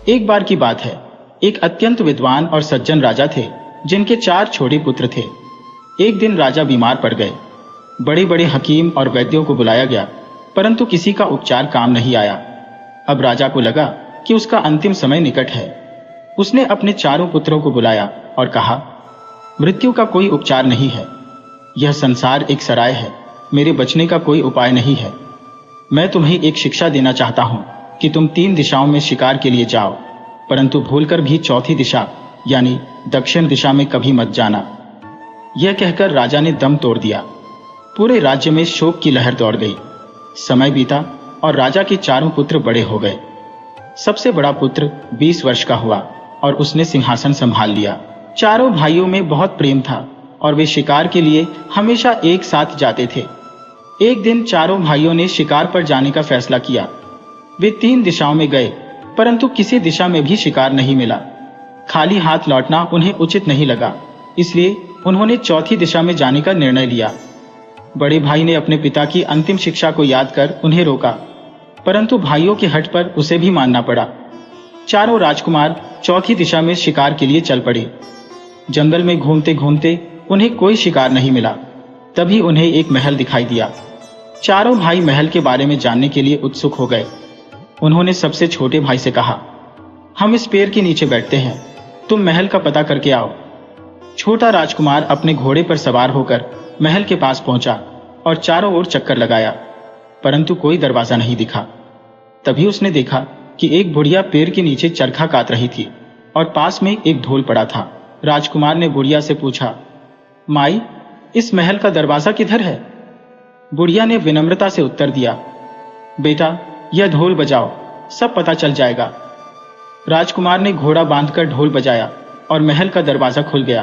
एक बार की बात है, एक अत्यंत विद्वान और सज्जन राजा थे जिनके 4 छोटे पुत्र थे। एक दिन राजा बीमार पड़ गए। बड़े बड़े हकीम और वैद्यों को बुलाया गया, परंतु किसी का उपचार काम नहीं आया। अब राजा को लगा कि उसका अंतिम समय निकट है। उसने अपने 4 पुत्रों को बुलाया और कहा, मृत्यु का कोई उपचार नहीं है। यह संसार एक सराय है, मेरे बचने का कोई उपाय नहीं है। मैं तुम्हें एक शिक्षा देना चाहता हूं कि तुम 3 दिशाओं में शिकार के लिए जाओ, परंतु भूलकर भी चौथी दिशा यानी दक्षिण दिशा में कभी मत जाना। यह कहकर राजा ने दम तोड़ दिया। पूरे राज्य में शोक की लहर दौड़ गई। समय बीता और राजा के 4 पुत्र बड़े हो गए। सबसे बड़ा पुत्र 20 वर्ष का हुआ और उसने सिंहासन संभाल लिया। 4 भाइयों में बहुत प्रेम था और वे शिकार के लिए हमेशा एक साथ जाते थे। एक दिन 4 भाइयों ने शिकार पर जाने का फैसला किया। वे 3 दिशाओं में गए, परंतु किसी दिशा में भी शिकार नहीं मिला। खाली हाथ लौटना उन्हें उचित नहीं लगा, इसलिए उन्होंने चौथी दिशा में जाने का निर्णय लिया। बड़े भाई ने अपने पिता की अंतिम शिक्षा को याद कर उन्हें रोका, परंतु भाइयों के हठ पर उसे भी मानना पड़ा। 4 राजकुमार चौथी दिशा में शिकार के लिए चल पड़े। जंगल में घूमते घूमते उन्हें कोई शिकार नहीं मिला। तभी उन्हें एक महल दिखाई दिया। 4 भाई महल के बारे में जानने के लिए उत्सुक हो गए। उन्होंने सबसे छोटे भाई से कहा, हम इस पेड़ के नीचे बैठते हैं, तुम महल का पता करके आओ। छोटा राजकुमार अपने घोड़े पर सवार होकर महल के पास पहुंचा और चारों ओर चक्कर लगाया, परंतु कोई दरवाजा नहीं दिखा। तभी उसने देखा कि एक बुढ़िया पेड़ के नीचे चरखा काट रही थी और पास में एक ढोल पड़ा था। राजकुमार ने बुढ़िया से पूछा, माई, इस महल का दरवाजा किधर है? बुढ़िया ने विनम्रता से उत्तर दिया, बेटा, यह ढोल बजाओ, सब पता चल जाएगा। राजकुमार ने घोड़ा बांधकर ढोल बजाया और महल का दरवाजा खुल गया।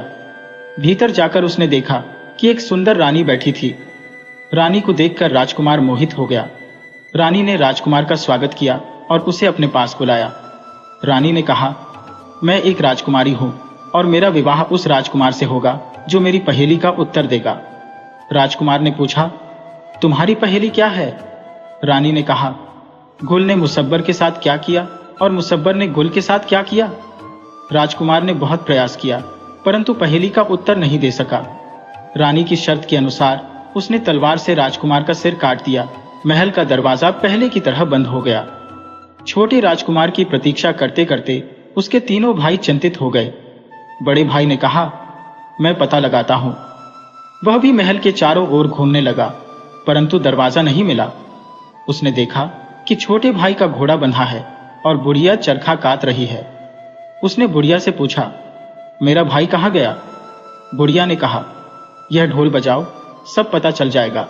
भीतर जाकर उसने देखा कि एक सुंदर रानी बैठी थी। रानी को देखकर राजकुमार मोहित हो गया। रानी ने राजकुमार का स्वागत किया और उसे अपने पास बुलाया। रानी ने कहा, मैं एक राजकुमारी हूं और मेरा विवाह उस राजकुमार से होगा जो मेरी पहेली का उत्तर देगा। राजकुमार ने पूछा, तुम्हारी पहेली क्या है? रानी ने कहा, गुल ने मुसब्बर के साथ क्या किया और मुसब्बर ने गुल के साथ क्या किया? राजकुमार ने बहुत प्रयास किया, परंतु पहेली का उत्तर नहीं दे सका। रानी की शर्त के अनुसार उसने तलवार से राजकुमार का सिर काट दिया। महल का दरवाजा पहले की तरह बंद हो गया। छोटे राजकुमार की प्रतीक्षा करते करते उसके 3 भाई चिंतित हो गए। बड़े भाई ने कहा, मैं पता लगाता हूं। वह भी महल के चारों ओर घूमने लगा, परंतु दरवाजा नहीं मिला। उसने देखा कि छोटे भाई का घोड़ा बंधा है और बुढ़िया चरखा काट रही है। उसने बुढ़िया से पूछा, मेरा भाई कहाँ गया? बुढ़िया ने कहा, यह ढोल बजाओ, सब पता चल जाएगा।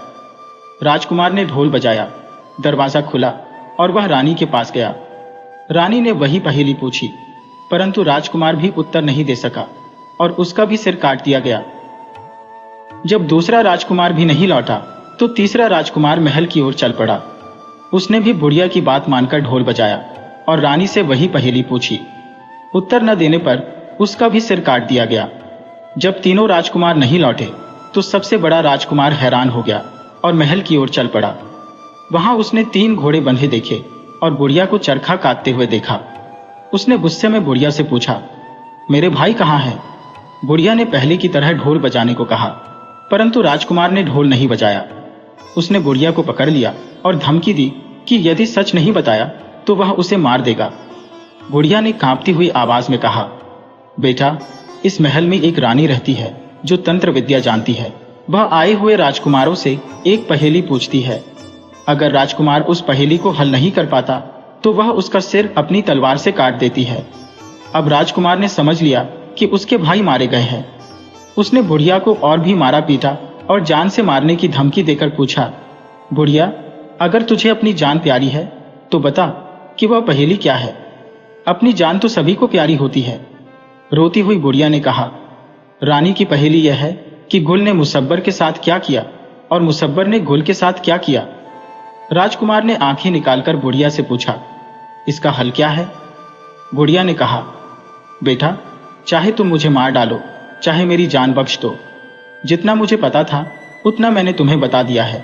राजकुमार ने ढोल बजाया, दरवाजा खुला और वह रानी के पास गया। रानी ने वही पहेली पूछी, परंतु राजकुमार भी उत्तर नहीं दे सका और उसका भी सिर काट दिया गया। जब दूसरा राजकुमार भी नहीं लौटा तो तीसरा राजकुमार महल की ओर चल पड़ा। उसने भी बुढ़िया की बात मानकर ढोल बजाया और रानी से वही पहेली पूछी। उत्तर न देने पर उसका भी सिर काट दिया गया। जब तीनों राजकुमार नहीं लौटे तो सबसे बड़ा राजकुमार हैरान हो गया और महल की ओर चल पड़ा। वहां उसने 3 घोड़े बंधे देखे और बुढ़िया को चरखा काटते हुए देखा। उसने गुस्से में बुढ़िया से पूछा, मेरे भाई कहाँ हैं? बुढ़िया ने पहले की तरह ढोल बजाने को कहा, परंतु राजकुमार ने ढोल नहीं बजाया। उसने बुढ़िया को पकड़ लिया और धमकी दी कि यदि सच नहीं बताया तो वह उसे मार देगा। बुढ़िया ने कांपती हुई आवाज में कहा, बेटा, इस महल में एक रानी रहती है जो तंत्र विद्या जानती है। वह आए हुए राजकुमारों से एक पहेली पूछती है। अगर राजकुमार उस पहेली को हल नहीं कर पाता तो वह उसका सिर अपनी तलवार से काट देती है। अब राजकुमार ने समझ लिया कि उसके भाई मारे गए हैं। उसने बुढ़िया को और भी मारा पीटा और जान से मारने की धमकी देकर पूछा, बुढ़िया, अगर तुझे अपनी जान प्यारी है तो बता कि वह पहेली क्या है? अपनी जान तो सभी को प्यारी होती है। रोती हुई बुढ़िया ने कहा, रानी की पहेली यह है कि गुल ने मुसब्बर के साथ क्या किया और मुसब्बर ने गुल के साथ क्या किया। राजकुमार ने आंखें निकालकर बुढ़िया से पूछा, इसका हल क्या है? बुढ़िया ने कहा, बेटा, चाहे तुम मुझे मार डालो, चाहे मेरी जान बख्श दो। जितना मुझे पता था उतना मैंने तुम्हें बता दिया है।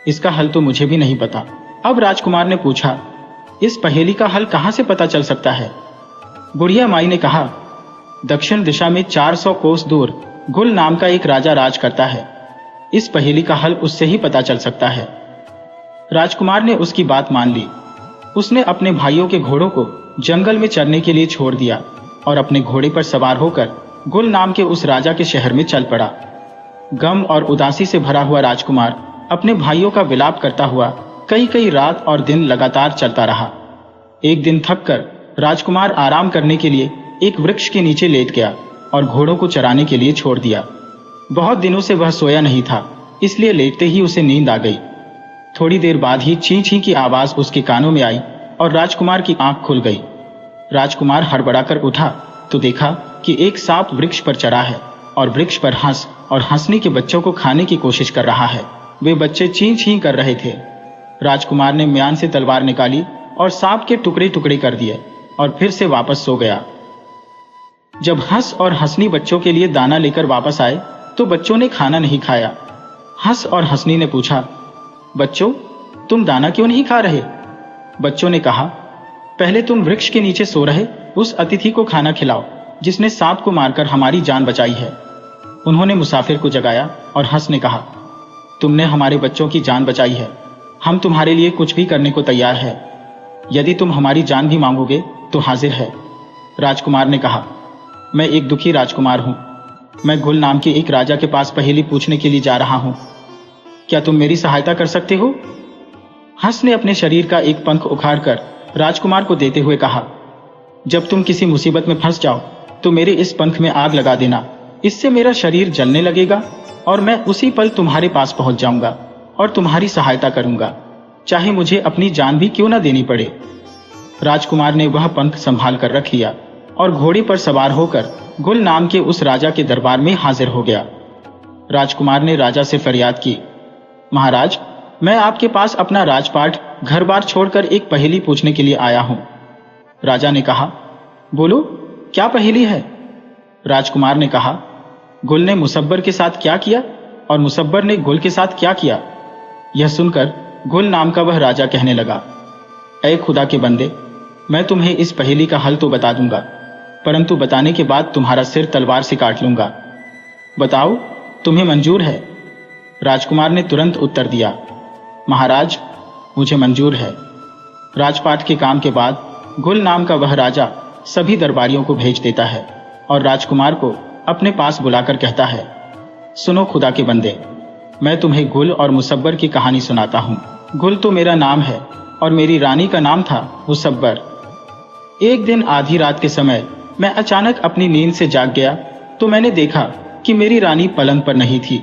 इसका हल तो मुझे भी नहीं पता। अब राजकुमार ने पूछा, इस पहेली का हल कहां से पता चल सकता है? बुढ़िया माई ने कहा, दक्षिण दिशा में 400 कोस दूर गुल नाम का एक राजा राज करता है। इस पहेली का हल उससे ही पता चल सकता है। राजकुमार ने उसकी बात मान ली। उसने अपने भाइयों के घोड़ों को जंगल में चरने के लिए छोड़ दिया और अपने घोड़े पर सवार होकर गुल नाम के उस राजा के शहर में चल पड़ा। गम और उदासी से भरा हुआ राजकुमार अपने भाइयों का विलाप करता हुआ कई कई रात और दिन लगातार चलता रहा। एक दिन थककर राजकुमार आराम करने के लिए एक वृक्ष के नीचे लेट गया और घोड़ों को चराने के लिए छोड़ दिया। बहुत दिनों से वह सोया नहीं था, इसलिए लेटते ही उसे नींद आ गई। थोड़ी देर बाद ही ची ची की आवाज उसके कानों में आई और राजकुमार की आंख खुल गई। राजकुमार हड़बड़ाकर उठा तो देखा कि एक सांप वृक्ष पर चढ़ा है और वृक्ष पर हंस और हंसनी के बच्चों को खाने की कोशिश कर रहा है। वे बच्चे ची ची कर रहे थे। राजकुमार ने म्यान से तलवार निकाली और सांप के टुकड़े टुकड़े कर दिए और फिर से वापस सो गया। जब हंस और हंसनी बच्चों के लिए दाना लेकर वापस आए तो बच्चों ने खाना नहीं खाया। हंस और हंसनी ने पूछा, बच्चों, तुम दाना क्यों नहीं खा रहे? बच्चों ने कहा, पहले तुम वृक्ष के नीचे सो रहे उस अतिथि को खाना खिलाओ जिसने सांप को मारकर हमारी जान बचाई है। उन्होंने मुसाफिर को जगाया और हंस ने कहा, तुमने हमारे बच्चों की जान बचाई है, हम तुम्हारे लिए कुछ भी करने को तैयार है। यदि तुम हमारी जान भी मांगोगे तो हाजिर है। राजकुमार ने कहा, मैं एक दुखी राजकुमार हूं। मैं गुल नाम के एक राजा के पास पहेली पूछने के लिए जा रहा हूं। क्या तुम मेरी सहायता कर सकते हो? हंस ने अपने शरीर का एक पंख उखाड़कर राजकुमार को देते हुए कहा, जब तुम किसी मुसीबत में फंस जाओ तो मेरे इस पंख में आग लगा देना। इससे मेरा शरीर जलने लगेगा और मैं उसी पल तुम्हारे पास पहुंच जाऊंगा और तुम्हारी सहायता करूंगा, चाहे मुझे अपनी जान भी क्यों न देनी पड़े। राजकुमार ने वह पंख संभाल कर रख लिया और घोड़े पर सवार होकर गुल नाम के उस राजा के दरबार में हाजिर हो गया। राजकुमार ने राजा से फरियाद की, महाराज, मैं आपके पास अपना राजपाट घर बार छोड़कर एक पहेली पूछने के लिए आया हूं। राजा ने कहा, बोलो, क्या पहेली है? राजकुमार ने कहा, गुल ने मुसब्बर के साथ क्या किया और मुसब्बर ने गुल के साथ क्या किया? यह सुनकर गुल नाम का वह राजा कहने लगा, ऐ खुदा के बंदे, मैं तुम्हें इस पहेली का हल तो बता दूंगा, परंतु बताने के बाद तुम्हारा सिर तलवार से काट लूंगा। बताओ, तुम्हें मंजूर है? राजकुमार ने तुरंत उत्तर दिया, महाराज, मुझे मंजूर है। राजपाट के काम के बाद गुल नाम का वह राजा सभी दरबारियों को भेज देता है और राजकुमार को अपने पास बुलाकर कहता है, सुनो खुदा के बंदे, मैं तुम्हें गुल और मुसब्बर की कहानी सुनाता हूँ। गुल तो मेरा नाम है और मेरी रानी का नाम था मुसब्बर। एक दिन आधी रात के समय मैं अचानक अपनी नींद से जाग गया तो मैंने देखा कि मेरी रानी पलंग पर नहीं थी।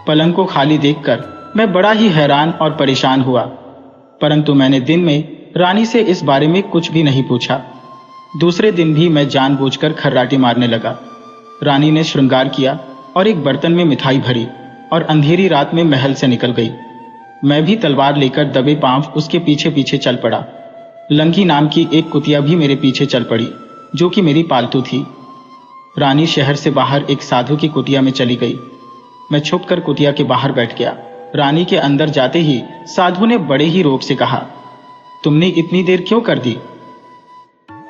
पलंग को खाली देखकर मैं बड़ा ही हैरान और परेशान हुआ, परंतु मैंने दिन में रानी से इस बारे में कुछ भी नहीं पूछा। दूसरे दिन भी मैं जानबूझकर खर्राटे मारने लगा। रानी ने श्रृंगार किया और एक बर्तन में मिठाई भरी और अंधेरी रात में महल से निकल गई। मैं भी तलवार लेकर दबे पांव उसके पीछे पीछे चल पड़ा। लंकी नाम की एक कुतिया भी मेरे पीछे चल पड़ी, जो कि मेरी पालतू थी। रानी शहर से बाहर एक साधु की कुटिया में चली गई। मैं छुपकर कुटिया के बाहर बैठ गया। रानी के अंदर जाते ही साधु ने बड़े ही रोब से कहा, तुमने इतनी देर क्यों कर दी?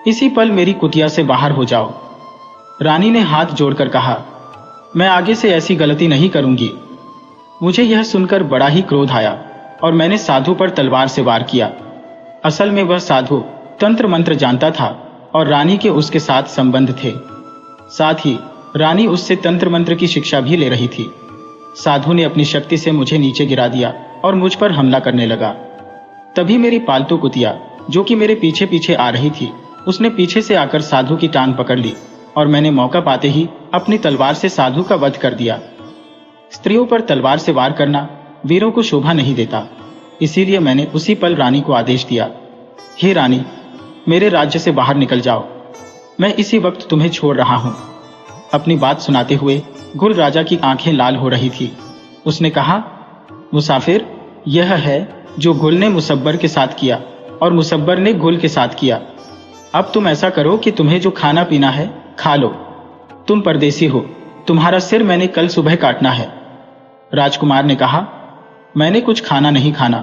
इसी पल मेरी कुटिया से बाहर हो जाओ। रानी ने हाथ जोड़कर कहा, मैं आगे से ऐसी गलती नहीं करूंगी। मुझे यह सुनकर बड़ा ही क्रोध आया और मैंने साधु पर तलवार से वार किया। असल में वह साधु तंत्र मंत्र जानता था और रानी के उसके साथ संबंध थे। साथ ही रानी उससे तंत्र मंत्र की शिक्षा भी ले रही थी। साधु ने अपनी शक्ति से मुझे नीचे गिरा दिया और मुझ पर हमला करने लगा। तभी मेरी पालतू कुतिया, जो कि मेरे पीछे पीछे आ रही थी, उसने पीछे से आकर साधु की टांग पकड़ ली और मैंने मौका पाते ही अपनी तलवार से साधु का वध कर दिया। स्त्रियों पर तलवार से वार करना वीरों को शोभा नहीं देता, इसीलिए मैंने उसी पल रानी को आदेश दिया, हे रानी, मेरे राज्य से बाहर निकल जाओ, मैं इसी वक्त तुम्हें छोड़ रहा हूं। अपनी बात सुनाते हुए गुल राजा की आंखें लाल हो रही थी। उसने कहा, मुसाफिर, यह है जो गुल ने मुसब्बर के साथ किया और मुसब्बर ने गुल के साथ किया। अब तुम ऐसा करो कि तुम्हें जो खाना पीना है खा लो। तुम परदेसी हो, तुम्हारा सिर मैंने कल सुबह काटना है। राजकुमार ने कहा, मैंने कुछ खाना नहीं खाना,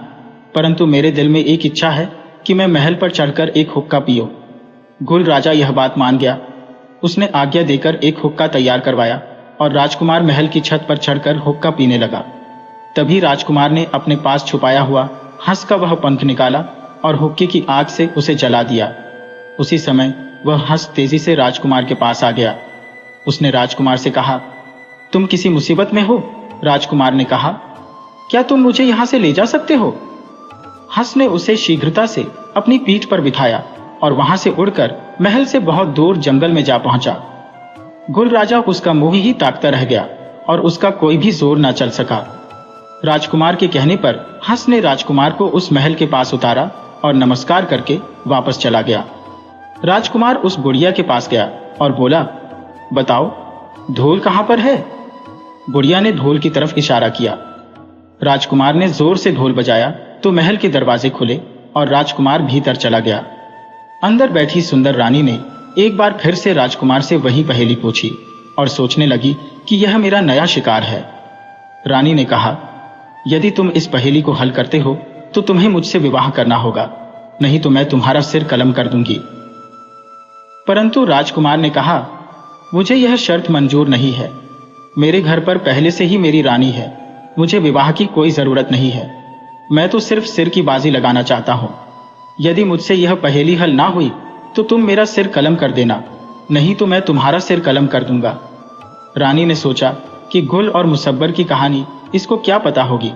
परंतु मेरे दिल में एक इच्छा है कि मैं महल पर चढ़कर एक हुक्का पीऊं। गुल राजा यह बात मान गया। उसने आज्ञा देकर एक हुक्का तैयार करवाया और राजकुमार महल की छत पर चढ़कर हुक्का पीने लगा। तभी राजकुमार ने अपने पास छुपाया हुआ हंस का वह पंख निकाला और हुक्के की आग से उसे जला दिया। उसी समय वह हंस तेजी से राजकुमार के पास आ गया। उसने राजकुमार से कहा, तुम किसी मुसीबत में हो? राजकुमार ने कहा, क्या तुम मुझे यहां से ले जा सकते हो? हंस ने उसे शीघ्रता से अपनी पीठ पर बिठाया और वहां से उड़कर महल से बहुत दूर जंगल में जा पहुंचा। गुल राजा उसका मुंह ही ताकता रह गया और उसका कोई भी जोर न चल सका। राजकुमार के कहने पर हंस ने राजकुमार को उस महल के पास उतारा और नमस्कार करके वापस चला गया। राजकुमार उस बुढ़िया के पास गया और बोला, बताओ ढोल कहां पर है? बुढ़िया ने ढोल की तरफ इशारा किया। राजकुमार ने जोर से ढोल बजाया तो महल के दरवाजे खुले और राजकुमार भीतर चला गया। अंदर बैठी सुंदर रानी ने एक बार फिर से राजकुमार से वही पहेली पूछी और सोचने लगी कि यह मेरा नया शिकार है। रानी ने कहा, यदि तुम इस पहेली को हल करते हो तो तुम्हें मुझसे विवाह करना होगा, नहीं तो मैं तुम्हारा सिर कलम कर दूंगी। परंतु राजकुमार ने कहा, मुझे यह शर्त मंजूर नहीं है। मेरे घर पर पहले से ही मेरी रानी है, मुझे विवाह की कोई जरूरत नहीं है। मैं तो सिर्फ सिर की बाजी लगाना चाहता हूं। यदि मुझसे यह पहेली हल ना हुई तो तुम मेरा सिर कलम कर देना, नहीं तो मैं तुम्हारा सिर कलम कर दूंगा। रानी ने सोचा कि गुल और मुसब्बर की कहानी इसको क्या पता होगी,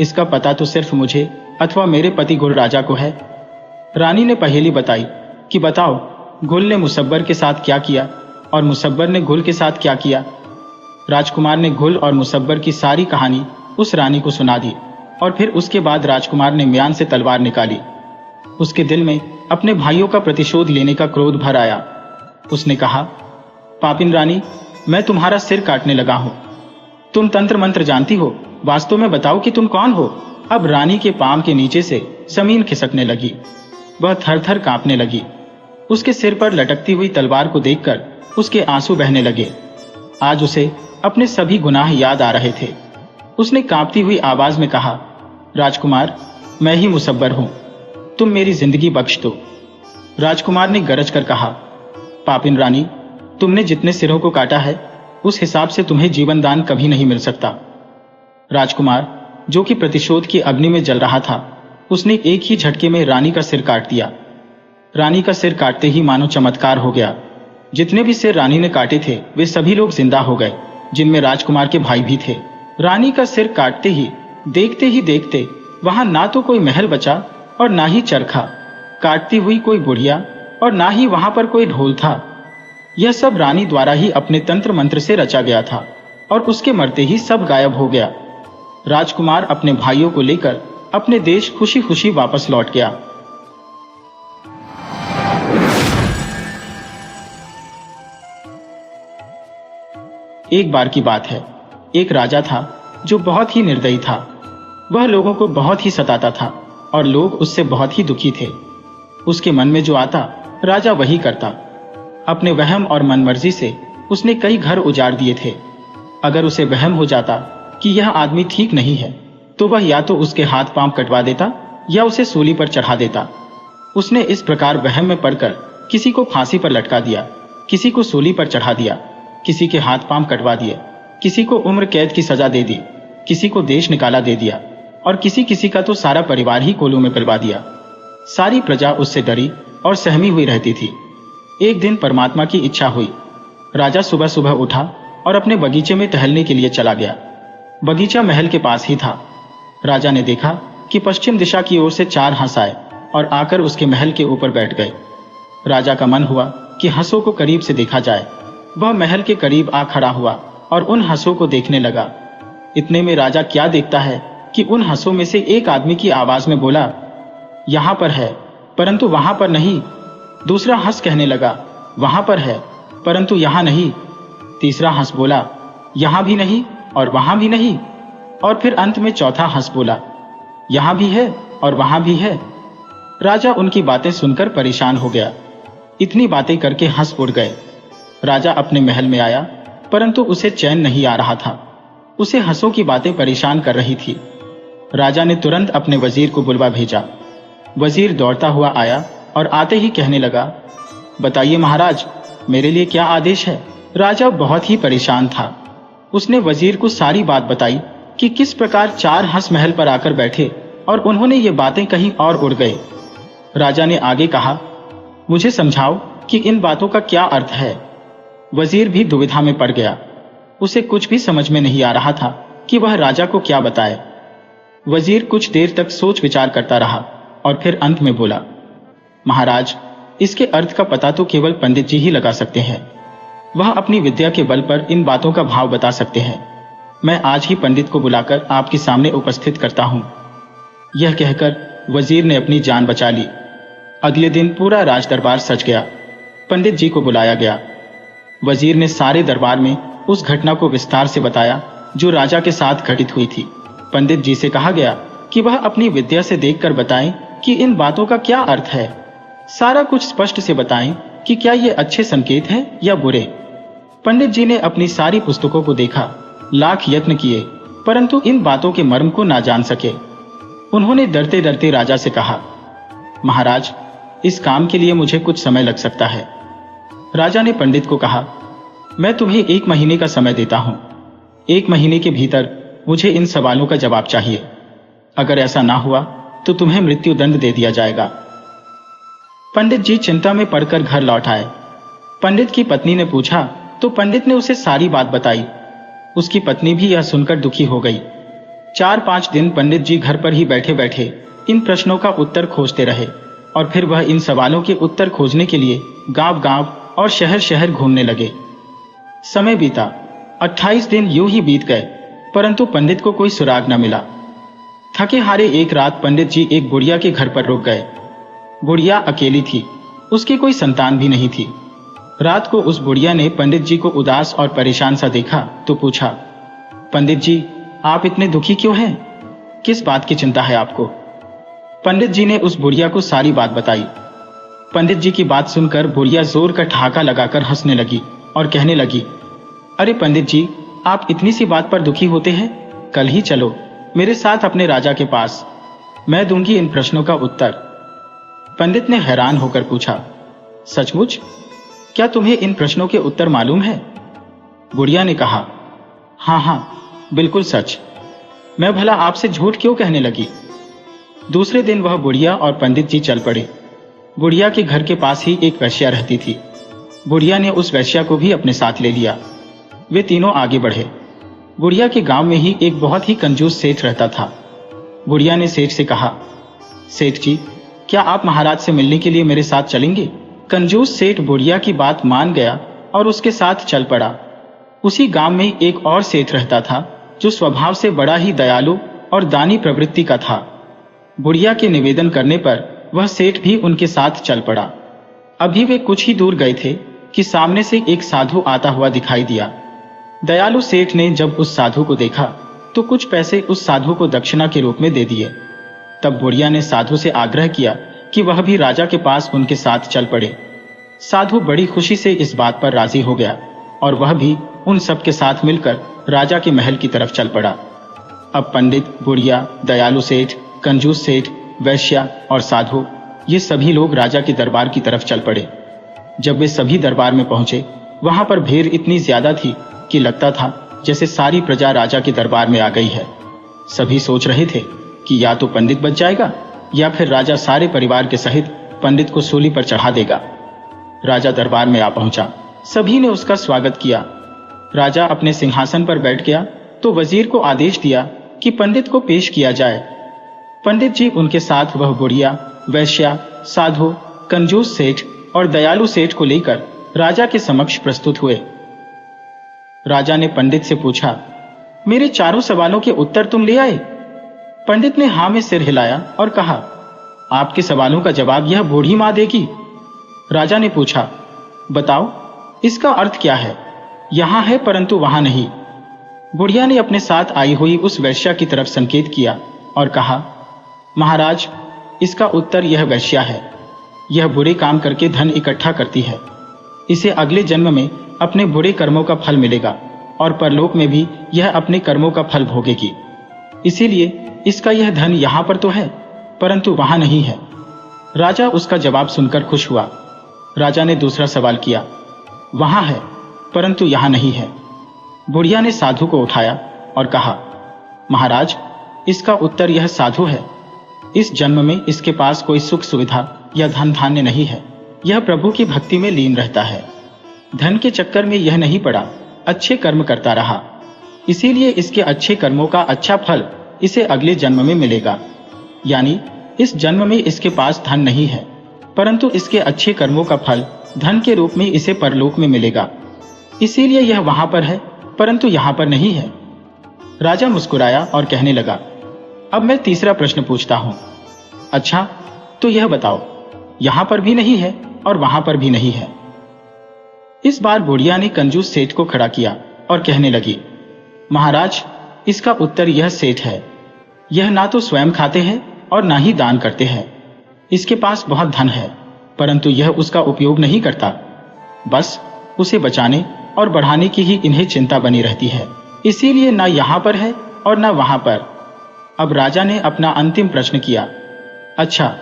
इसका पता तो सिर्फ मुझे अथवा मेरे पति गुल राजा को है। रानी ने पहेली बताई कि बताओ गुल ने मुसब्बर के साथ क्या किया और मुसब्बर ने गुल के साथ क्या किया। राजकुमार ने गुल और मुसब्बर की सारी कहानी उस रानी को सुना दी और फिर उसके बाद राजकुमार ने म्यान से तलवार निकाली। उसके दिल में अपने भाइयों का प्रतिशोध लेने का क्रोध भर आया। उसने कहा, पापिन रानी, मैं तुम्हारा सिर काटने लगा हूं। तुम तंत्र मंत्र जानती हो, वास्तव में बताओ कि तुम कौन हो। अब रानी के पांव के नीचे से जमीन खिसकने लगी। वह थर थर कांपने लगी। उसके सिर पर लटकती हुई तलवार को देखकर उसके आंसू बहने लगे। आज उसे अपने सभी गुनाह याद आ रहे थे। उसने कांपती हुई आवाज में कहा, राजकुमार, मैं ही मुसब्बर हूं, तुम मेरी जिंदगी बख्श दो। राजकुमार ने गरज कर कहा, पापिन रानी, तुमने जितने सिरों को काटा है उस हिसाब से तुम्हें जीवन दान कभी नहीं मिल सकता। राजकुमार, जो कि प्रतिशोध की अग्नि में जल रहा था, उसने एक ही झटके में रानी का सिर काट दिया। रानी का सिर काटते ही मानो चमत्कार हो गया। जितने भी सिर रानी ने काटे थे वे सभी लोग जिंदा हो गए, जिनमें राजकुमार के भाई भी थे। रानी का सिर काटते ही देखते वहां ना तो कोई महल बचा और ना ही चरखा, काटती हुई कोई बुढ़िया और ना ही वहां पर कोई ढोल था। यह सब रानी द्वारा ही अपने तंत्र मंत्र से रचा गया था और उसके मरते ही सब गायब हो गया। राजकुमार अपने भाइयों को लेकर अपने देश खुशी खुशी वापस लौट गया। एक बार की बात है, एक राजा था जो बहुत ही निर्दयी था। वह लोगों को बहुत ही सताता था और लोग उससे बहुत ही दुखी थे। उसके मन में जो आता राजा वही करता। अपने वहम और मनमर्जी से उसने कई घर उजाड़ दिए थे। अगर उसे वहम हो जाता कि यह आदमी ठीक नहीं है तो वह या तो उसके हाथ पांव कटवा देता या उसे सूली पर चढ़ा देता। उसने इस प्रकार वहम में पड़कर किसी को फांसी पर लटका दिया, किसी को सूली पर चढ़ा दिया, किसी के हाथ पांव कटवा दिए, किसी को उम्र कैद की सजा दे दी, किसी को देश निकाला दे दिया और किसी का तो सारा परिवार ही कोलों में पिलवा दिया। सारी प्रजा उससे डरी और सहमी हुई रहती थी। एक दिन परमात्मा की इच्छा हुई। राजा सुबह सुबह उठा और अपने बगीचे में टहलने के लिए चला गया। बगीचा महल के पास ही था। राजा ने देखा कि पश्चिम दिशा की ओर से 4 हंस आए और आकर उसके महल के ऊपर बैठ गए। राजा का मन हुआ कि हंसों को करीब से देखा जाए। वह महल के करीब आ खड़ा हुआ और उन हंसों को देखने लगा। इतने में राजा क्या देखता है कि उन हंसों में से एक आदमी की आवाज में बोला, यहां पर है परंतु वहां पर नहीं। दूसरा हंस कहने लगा, वहां पर है परंतु यहां नहीं। तीसरा हंस बोला, यहां भी नहीं और वहां भी नहीं। और फिर अंत में चौथा हंस बोला, यहां भी है और वहां भी है। राजा उनकी बातें सुनकर परेशान हो गया। इतनी बातें करके हंस उड़ गए। राजा अपने महल में आया परंतु उसे चैन नहीं आ रहा था। उसे हंसों की बातें परेशान कर रही थी। राजा ने तुरंत अपने वजीर को बुलवा भेजा। वजीर दौड़ता हुआ आया और आते ही कहने लगा, बताइए महाराज, मेरे लिए क्या आदेश है? राजा बहुत ही परेशान था। उसने वजीर को सारी बात बताई कि किस प्रकार 4 हंस महल पर आकर बैठे और उन्होंने ये बातें कहीं और उड़ गए। राजा ने आगे कहा, मुझे समझाओ कि इन बातों का क्या अर्थ है। वजीर भी दुविधा में पड़ गया। उसे कुछ भी समझ में नहीं आ रहा था कि वह राजा को क्या बताए। वजीर कुछ देर तक सोच विचार करता रहा और फिर अंत में बोला, महाराज, इसके अर्थ का पता तो केवल पंडित जी ही लगा सकते हैं। वह अपनी विद्या के बल पर इन बातों का भाव बता सकते हैं। मैं आज ही पंडित को बुलाकर आपके सामने उपस्थित करता हूं। यह कहकर वजीर ने अपनी जान बचा ली। अगले दिन पूरा राज दरबार सज गया। पंडित जी को बुलाया गया। वजीर ने सारे दरबार में उस घटना को विस्तार से बताया जो राजा के साथ घटित हुई थी। पंडित जी से कहा गया कि वह अपनी विद्या से देखकर बताएं कि इन बातों का क्या अर्थ है। सारा कुछ स्पष्ट से बताएं कि क्या ये अच्छे संकेत हैं या बुरे। पंडित जी ने अपनी सारी पुस्तकों को देखा, लाख यत्न किए, परंतु इन बातों के मर्म को ना जान सके। उन्होंने डरते डरते राजा से कहा, महाराज, इस काम के लिए मुझे कुछ समय लग सकता है। राजा ने पंडित को कहा, मैं तुम्हें 1 महीने का समय देता हूं। 1 महीने के भीतर मुझे इन सवालों का जवाब चाहिए। अगर ऐसा ना हुआ तो तुम्हें मृत्यु दंड दे दिया जाएगा। पंडित जी चिंता में पड़कर घर लौट आए। पंडित की पत्नी ने पूछा तो पंडित ने उसे सारी बात बताई। उसकी पत्नी भी यह सुनकर दुखी हो गई। 4-5 दिन पंडित जी घर पर ही बैठे बैठे इन प्रश्नों का उत्तर खोजते रहे और फिर वह इन सवालों के उत्तर खोजने के लिए गांव गांव और शहर शहर घूमने लगे। समय बीता। 28 दिन यूं ही बीत गए, परंतु पंडित को कोई सुराग न मिला। थके हारे एक रात पंडित जी एक बुढ़िया के घर पर रुक गए। बुढ़िया अकेली थी, उसकी कोई संतान भी नहीं थी। रात को उस बुढ़िया ने पंडित जी को उदास और परेशान सा देखा तो पूछा, पंडित जी, आप इतने दुखी क्यों हैं? किस बात की चिंता है आपको? पंडित जी ने उस बुढ़िया को सारी बात बताई। पंडित जी की बात सुनकर बुढ़िया जोर का ठहाका लगाकर हंसने लगी और कहने लगी, अरे पंडित जी, आप इतनी सी बात पर दुखी होते हैं? कल ही चलो मेरे साथ अपने राजा के पास, मैं दूंगी इन प्रश्नों का उत्तर। पंडित ने हैरान होकर पूछा, सचमुच? क्या तुम्हें इन प्रश्नों के उत्तर मालूम है? बुढ़िया ने कहा, हाँ हाँ, बिल्कुल सच। मैं भला आपसे झूठ क्यों कहने लगी? दूसरे दिन वह बुढ़िया और पंडित जी चल पड़े। बुढ़िया के घर के पास ही एक वैश्या रहती थी। बुढ़िया ने उस वैश्या को भी अपने साथ ले लिया। वे तीनों आगे बढ़े। बुढ़िया के गांव में ही एक बहुत ही कंजूस सेठ रहता था। बुढ़िया ने सेठ से कहा, सेठ जी, क्या आप महाराज से मिलने के लिए मेरे साथ चलेंगे? कंजूस सेठ बुढ़िया की बात मान गया और उसके साथ चल पड़ा। उसी गांव में एक और सेठ रहता था जो स्वभाव से बड़ा ही दयालु और दानी प्रवृत्ति का था। बुढ़िया के निवेदन करने पर वह सेठ भी उनके साथ चल पड़ा। अभी वे कुछ ही दूर गए थे कि सामने से एक साधु आता हुआ दिखाई दिया। दयालु सेठ ने जब उस साधु को देखा तो कुछ पैसे उस साधु को दक्षिणा के रूप में दे दिए। तब बुढ़िया ने साधु से आग्रह किया कि वह भी राजा के पास उनके साथ चल पड़े। साधु बड़ी खुशी से इस बात पर राजी हो गया और वह भी उन सब के साथ मिलकर राजा के महल की तरफ चल पड़ा। अब पंडित, बुढ़िया, दयालु सेठ, कंजूस सेठ, वैश्या और साधु, ये सभी लोग राजा के दरबार की तरफ चल पड़े। जब वे सभी दरबार में पहुंचे, वहां पर भीड़ इतनी ज्यादा थी कि लगता था जैसे सारी प्रजा राजा के दरबार में आ गई है। सभी सोच रहे थे कि या तो पंडित बच जाएगा या फिर राजा सारे परिवार के सहित पंडित को सूली पर चढ़ा देगा। राजा दरबार में आ पहुंचा। सभी ने उसका स्वागत किया। राजा अपने सिंहासन पर बैठ गया तो वजीर को आदेश दिया कि पंडित को पेश किया जाए। पंडित जी उनके साथ वह बुढ़िया, वैश्या, साधु, कंजूस सेठ और दयालु सेठ को लेकर राजा के समक्ष प्रस्तुत हुए। राजा ने पंडित से पूछा, मेरे चारों सवालों के उत्तर तुम ले आए? पंडित ने हां में सिर हिलाया और कहा, आपके सवालों का जवाब यह बूढ़ी मां देगी। राजा ने पूछा, बताओ इसका अर्थ क्या है? यहां है परंतु वहां नहीं। बुढ़िया ने अपने साथ आई हुई उस वैश्या की तरफ संकेत किया और कहा, महाराज, इसका उत्तर यह वैश्या है। यह बुरे काम करके धन इकट्ठा करती है। इसे अगले जन्म में अपने बुरे कर्मों का फल मिलेगा और परलोक में भी यह अपने कर्मों का फल भोगेगी। इसीलिए इसका यह धन यहां पर तो है परंतु वहां नहीं है। राजा उसका जवाब सुनकर खुश हुआ। राजा ने दूसरा सवाल किया। वहां है, परंतु यहां नहीं है। बुढ़िया ने साधु को उठाया और कहा, महाराज, इसका उत्तर यह साधु है। इस जन्म में इसके पास कोई सुख सुविधा या धन धान्य नहीं है। यह प्रभु की भक्ति में लीन रहता है। धन के चक्कर में यह नहीं पड़ा, अच्छे कर्म करता रहा। इसीलिए इसके अच्छे कर्मों का अच्छा फल इसे अगले जन्म में मिलेगा। यानी इस जन्म में इसके पास धन नहीं है, परंतु इसके अच्छे कर्मों का फल धन के रूप में इसे परलोक में मिलेगा। इसीलिए यह वहां पर है, परंतु यहां पर नहीं है। राजा मुस्कुराया और कहने लगा, अब मैं तीसरा प्रश्न पूछता हूं। अच्छा, तो यह बताओ, यहां पर भी नहीं है और वहां पर भी नहीं है। इस बार बुढ़िया ने कंजूस सेठ को खड़ा किया और कहने लगी, महाराज, इसका उत्तर यह सेठ है। यह ना तो स्वयं खाते हैं और ना ही दान करते हैं। इसके पास बहुत धन है, परंतु यह उसका उपयोग नहीं करता। बस उसे बचाने और बढ़ाने की ही इन्हें चिंता बनी रहती है। इसीलिए ना यहां पर है और ना वहां पर। अब राजा ने अपना अंतिम प्रश्न किया, अच्छा,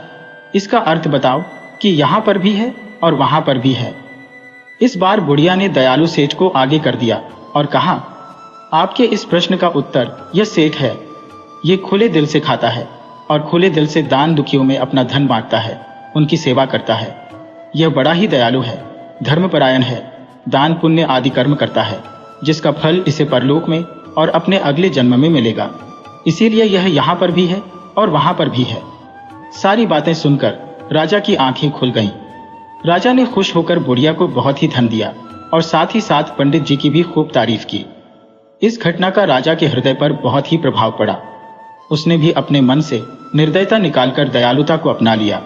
इसका अर्थ बताओ कि यहां पर भी है और वहां पर भी है। इस बार बुढ़िया ने दयालु सेठ को आगे कर दिया और कहा, आपके इस प्रश्न का उत्तर यह सेठ है। ये खुले दिल से खाता है और खुले दिल से दान दुखियों में अपना धन बांटता है, उनकी सेवा करता है। यह बड़ा ही दयालु है, धर्मपरायण है, दान पुण्य आदि कर्म करता है, जिसका फल इसे परलोक में और अपने अगले जन्म में मिलेगा। इसीलिए यह यहाँ पर भी है और वहां पर भी है। सारी बातें सुनकर राजा की आंखें खुल गईं। राजा ने खुश होकर बुढ़िया को बहुत ही धन दिया और साथ ही साथ पंडित जी की भी खूब तारीफ की। इस घटना का राजा के हृदय पर बहुत ही प्रभाव पड़ा। उसने भी अपने मन से निर्दयता निकालकर दयालुता को अपना लिया।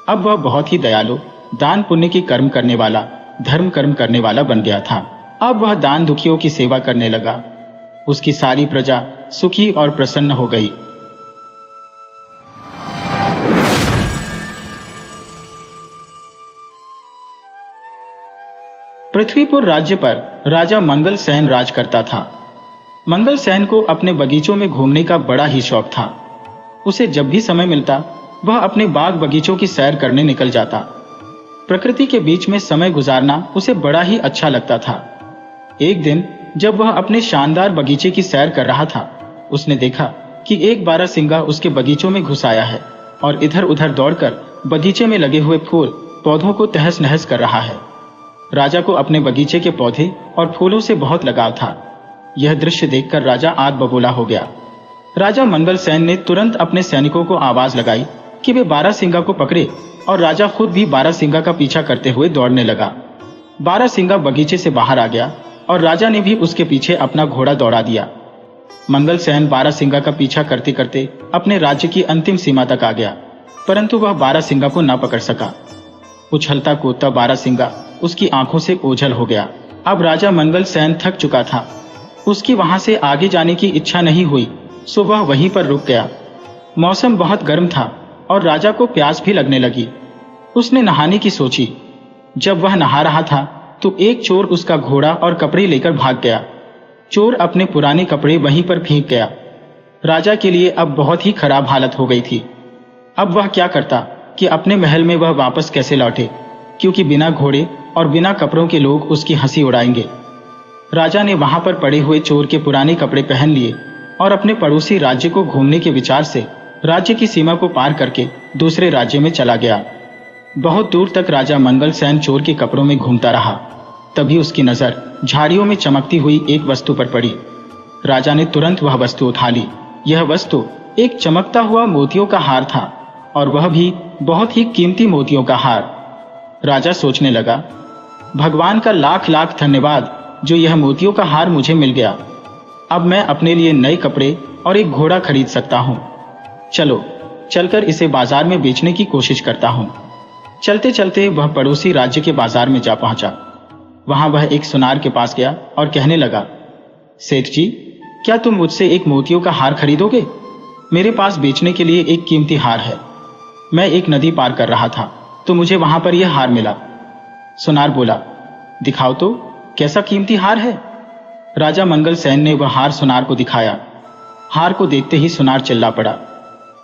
अब वह बहुत ही दयालु, दान पुण्य की कर्म करने वाला, धर्म कर्म करने वाला बन गया था। अब वह दान दुखियों की सेवा करने लगा। उसकी सारी प्रजा सुखी और प्रसन्न हो गई। पृथ्वीपुर राज्य पर राजा मंगल सेन राज करता था। मंगल सेन को अपने बगीचों में घूमने का बड़ा ही शौक था। उसे जब भी समय मिलता वह अपने बाग बगीचों की सैर करने निकल जाता। प्रकृति के बीच में समय गुजारना उसे बड़ा ही अच्छा लगता था। एक दिन जब वह अपने शानदार बगीचे की सैर कर रहा था, उसने देखा कि एक बारहसिंगा उसके बगीचों में घुस आया है और इधर उधर दौड़कर बगीचे में लगे हुए फूल पौधों को तहस नहस कर रहा है। राजा को अपने बगीचे के पौधे और फूलों से बहुत लगाव था। यह दृश्य देखकर राजा आग बबूला हो गया। राजा मंगल सेन ने तुरंत अपने सैनिकों को आवाज लगाई कि वे बारहसिंगा को पकड़े, और राजा खुद भी बारहसिंगा का पीछा करते हुए दौड़ने लगा। बारहसिंगा बगीचे से बाहर आ गया और राजा ने भी उसके पीछे अपना घोड़ा दौड़ा दिया। मंगल सेन बारहसिंगा का पीछा करते करते अपने राज्य की अंतिम सीमा तक आ गया, परंतु वह बारहसिंगा को न पकड़ सका। उछलता कूदता बारहसिंगा उसकी आंखों से ओझल हो गया। अब राजा मंगल सेन थक चुका था। उसकी वहां से आगे जाने की इच्छा नहीं हुई, सो वह वहीं पर रुक गया। मौसम बहुत गर्म था और राजा को प्यास भी लगने लगी। उसने नहाने की सोची। जब वह नहा रहा था तो एक चोर उसका घोड़ा और कपड़े लेकर भाग गया। चोर अपने पुराने कपड़े वहीं पर फेंक गया। राजा के लिए अब बहुत ही खराब हालत हो गई थी। अब वह क्या करता कि अपने महल में वह वापस कैसे लौटे, क्योंकि बिना घोड़े और बिना कपड़ों के लोग उसकी हंसी उड़ाएंगे। राजा ने वहां पर पड़े हुए चोर के पुराने कपड़े पहन लिए और अपने पड़ोसी राज्य को घूमने के विचार से राज्य की सीमा को पार करके दूसरे राज्य में चला गया। बहुत दूर तक राजा मंगल सेन चोर के कपड़ों में घूमता रहा। तभी उसकी नजर झाड़ियों में चमकती हुई एक वस्तु पर पड़ी। राजा ने तुरंत वह वस्तु उठा ली। यह वस्तु एक चमकता हुआ मोतियों का हार था, और वह भी बहुत ही कीमती मोतियों का हार। राजा सोचने लगा, भगवान का लाख लाख धन्यवाद जो यह मोतियों का हार मुझे मिल गया। अब मैं अपने लिए नए कपड़े और एक घोड़ा खरीद सकता हूँ। चलो चलकर इसे बाजार में बेचने की कोशिश करता हूँ। चलते चलते वह पड़ोसी राज्य के बाजार में जा पहुंचा। वहां वह एक सुनार के पास गया और कहने लगा, सेठ जी, क्या तुम मुझसे एक मोतियों का हार खरीदोगे? मेरे पास बेचने के लिए एक कीमती हार है। मैं एक नदी पार कर रहा था तो मुझे वहां पर यह हार मिला। सुनार बोला, दिखाओ तो, कैसा कीमती हार है? राजा मंगल सेन ने वह हार सुनार को दिखाया। हार को देखते ही सुनार चिल्ला पड़ा,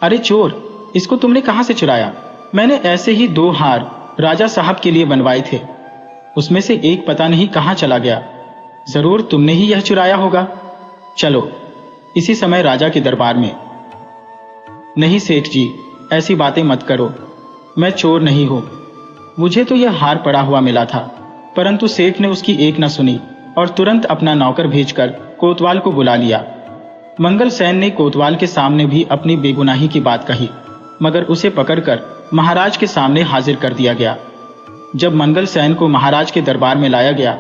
अरे चोर, इसको तुमने कहां से चुराया? मैंने ऐसे ही 2 हार राजा साहब के लिए बनवाए थे। उसमें से एक पता नहीं कहाँ चला गया। जरूर तुमने ही यह चुराया होगा। चलो। इसी समय राजा के दरबार में। नहीं सेठ जी, ऐसी बातें मत करो। मैं चोर नहीं हूं। मुझे तो यह हार पड़ा हुआ मिला था। परंतु सेठ ने उसकी एक न सुनी और तुरंत अपना नौकर भेजकर कोतवाल को बुला लिया। मंगल सेन ने कोतवाल के सामने भी अपनी बेगुनाही की बात कही, मगर उसे पकड़कर महाराज के सामने हाजिर कर दिया गया। जब मंगल सेन को महाराज के दरबार में लाया गया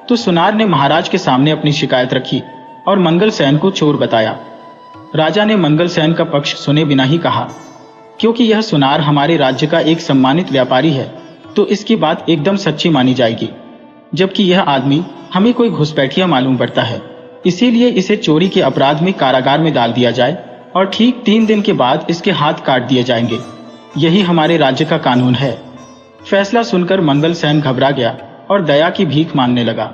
तो सुनार ने महाराज के सामने अपनी शिकायत रखी और मंगल सेन को चोर बताया। राजा ने मंगल सेन का पक्ष सुने बिना ही कहा, क्योंकि यह सुनार हमारे राज्य का एक सम्मानित व्यापारी है तो इसकी बात एकदम सच्ची मानी जाएगी, जबकि यह आदमी हमें कोई घुसपैठिया मालूम पड़ता है। इसीलिए इसे चोरी के अपराध में कारागार में डाल दिया जाए और ठीक 3 दिन के बाद इसके हाथ काट दिए जाएंगे। यही हमारे राज्य का कानून है। फैसला सुनकर मंगल सेन घबरा गया और दया की भीख मांगने लगा,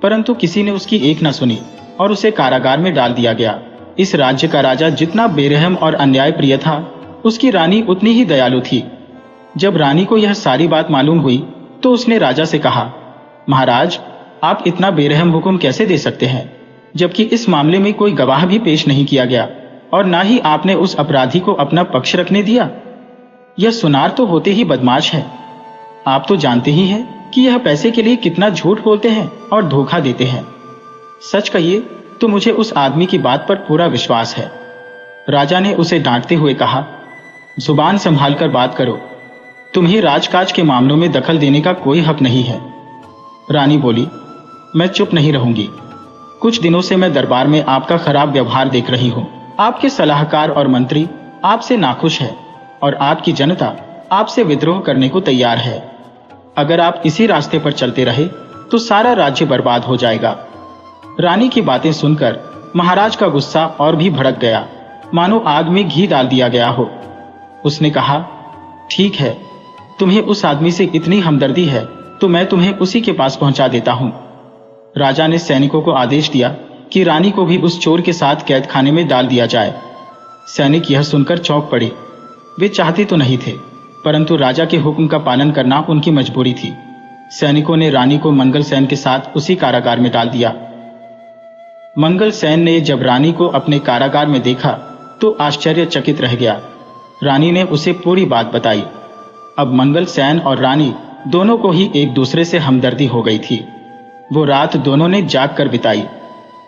परंतु किसी ने उसकी एक न सुनी और उसे कारागार में डाल दिया गया। इस राज्य का राजा जितना बेरहम और अन्याय प्रिय था, उसकी रानी उतनी ही दयालु थी। जब रानी को यह सारी बात मालूम हुई तो उसने राजा से कहा, महाराज, आप इतना बेरहम हुक्म कैसे दे सकते हैं, जबकि इस मामले में कोई गवाह भी पेश नहीं किया गया और ना ही आपने उस अपराधी को अपना पक्ष रखने दिया। यह सुनार तो होते ही बदमाश है। आप तो जानते ही हैं कि यह पैसे के लिए कितना झूठ बोलते हैं और धोखा देते हैं। सच कहिए तो मुझे उस आदमी की बात पर पूरा विश्वास है। राजा ने उसे डांटते हुए कहा, जुबान संभाल कर बात करो। तुम्हें राजकाज के मामलों में दखल देने का कोई हक नहीं है। रानी बोली, मैं चुप नहीं रहूंगी। कुछ दिनों से मैं दरबार में आपका खराब व्यवहार देख रही हूं। आपके सलाहकार और मंत्री आपसे नाखुश है और आपकी जनता आपसे विद्रोह करने को तैयार है। अगर आप इसी रास्ते पर चलते रहे तो सारा राज्य बर्बाद हो जाएगा। रानी की बातें सुनकर महाराज का गुस्सा और भी भड़क गया, मानो आग में घी डाल दिया गया हो। उसने कहा, ठीक है, तुम्हें उस आदमी से इतनी हमदर्दी है तो मैं तुम्हें उसी के पास पहुंचा देता हूं। राजा ने सैनिकों को आदेश दिया कि रानी को भी उस चोर के साथ कैद खाने में डाल दिया जाए। सैनिक यह सुनकर चौंक पड़े। वे चाहते तो नहीं थे, परंतु राजा के हुक्म का पालन करना उनकी मजबूरी थी। सैनिकों ने रानी को मंगल सेन के साथ उसी कारागार में डाल दिया। मंगल सेन ने जब रानी को अपने कारागार में देखा तो आश्चर्यचकित रह गया। रानी ने उसे पूरी बात बताई। अब मंगल सेन और रानी दोनों को ही एक दूसरे से हमदर्दी हो गई थी। वो रात दोनों ने जाग कर बिताई।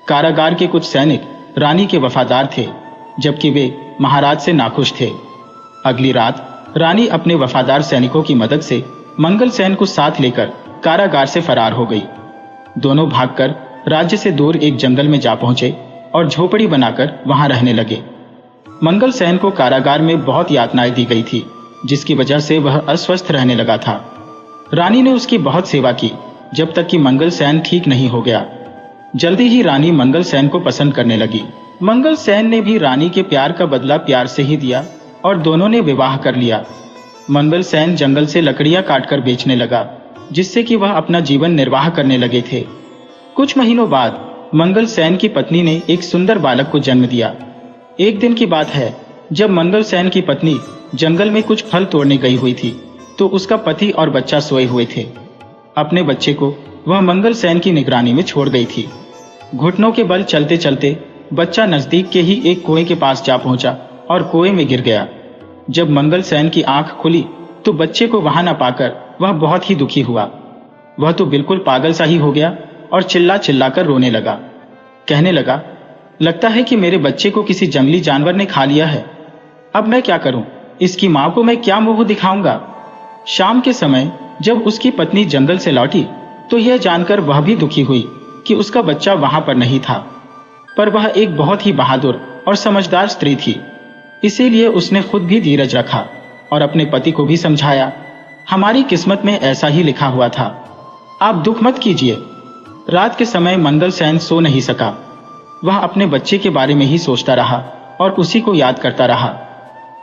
कारागार के कुछ सैनिक रानी के वफादार थे, जबकि वे महाराज से नाखुश थे। अगली रात रानी अपने वफादार सैनिकों की मदद से मंगल सेन को साथ लेकर कारागार से फरार हो गई। दोनों भागकर राज्य से दूर एक जंगल में जा पहुंचे और झोपड़ी बनाकर वहां रहने लगे। मंगल सेन को कारागार में बहुत यातनाएं दी गई थी, जिसकी वजह से वह अस्वस्थ रहने लगा था। रानी ने उसकी बहुत सेवा की, जब तक कि मंगल सेन ठीक नहीं हो गया। जल्दी ही रानी मंगल सेन को पसंद करने लगी। मंगल सेन ने भी रानी के प्यार का बदला प्यार से ही दिया और दोनों ने विवाह कर लिया। मंगल सेन जंगल से लकड़ियां काटकर बेचने लगा, जिससे कि वह अपना जीवन निर्वाह करने लगे थे। कुछ महीनों बाद मंगल सेन की पत्नी ने एक सुंदर बालक को जन्म दिया। एक दिन की बात है, जब मंगल सेन की पत्नी जंगल में कुछ फल तोड़ने गई हुई थी तो उसका पति और बच्चा सोए हुए थे। अपने बच्चे को वह मंगल सेन की निगरानी में छोड़ गई थी। घुटनों के बल चलते चलते बच्चा नजदीक के ही एक कुएं के पास जा पहुंचा और कुएं में गिर गया। जब मंगल सेन की आंख खुली तो बच्चे को वहां न पाकर वह बहुत ही दुखी हुआ। वह तो बिल्कुल पागल सा ही हो गया और चिल्ला चिल्लाकर रोने लगा। कहने लगा, लगता है कि मेरे बच्चे को किसी जंगली जानवर ने खा लिया है। अब मैं क्या करूं? इसकी मां को मैं क्या मुंह दिखाऊंगा? शाम के समय जब उसकी पत्नी जंगल से लौटी तो यह जानकर वह भी दुखी हुई कि उसका बच्चा वहां पर नहीं था। पर वह एक बहुत ही बहादुर और समझदार स्त्री थी, इसीलिए उसने खुद भी धीरज रखा और अपने पति को भी समझाया, हमारी किस्मत में ऐसा ही लिखा हुआ था, आप दुख मत कीजिए। रात के समय मंगल सेन सो नहीं सका। वह अपने बच्चे के बारे में ही सोचता रहा और उसी को याद करता रहा।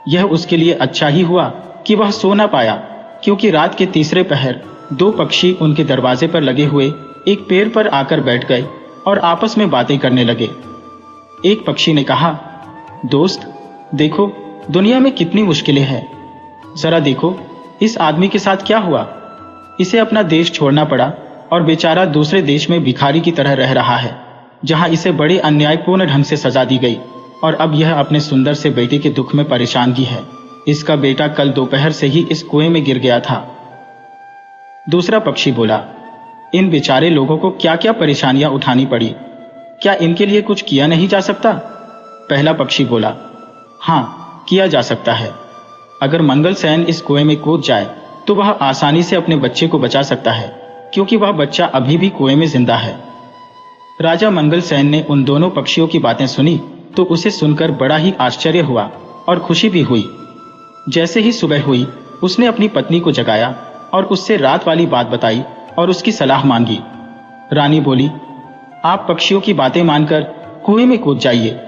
यह उसके लिए अच्छा ही हुआ कि वह सो न पाया, क्योंकि रात के तीसरे पहर 2 पक्षी उनके दरवाजे पर लगे हुए एक पेड़ पर आकर बैठ गए और आपस में बातें करने लगे। एक पक्षी ने कहा, दोस्त देखो, दुनिया में कितनी मुश्किलें हैं। जरा देखो, इस आदमी के साथ क्या हुआ। इसे अपना देश छोड़ना पड़ा और बेचारा दूसरे देश में भिखारी की तरह रह रहा है, जहां इसे बड़े अन्यायपूर्ण ढंग से सजा दी गई और अब यह अपने सुंदर से बेटे के दुख में परेशानगी है। इसका बेटा कल दोपहर से ही इस कुएं में गिर गया था। दूसरा पक्षी बोला, इन बेचारे लोगों को क्या क्या परेशानियां उठानी पड़ी, क्या इनके लिए कुछ किया नहीं जा सकता? पहला पक्षी बोला, हाँ, किया जा सकता है। अगर मंगलसेन इस कुएं में कूद जाए तो वह आसानी से अपने बच्चे को बचा सकता है, क्योंकि वह बच्चा अभी भी कुएं में जिंदा है। राजा मंगलसेन ने उन दोनों पक्षियों की बातें सुनी तो उसे सुनकर बड़ा ही आश्चर्य हुआ और खुशी भी हुई। जैसे ही सुबह हुई, उसने अपनी पत्नी को जगाया और उससे रात वाली बात बताई और उसकी सलाह मांगी। रानी बोली, आप पक्षियों की बातें मानकर कुएं में कूद जाइए।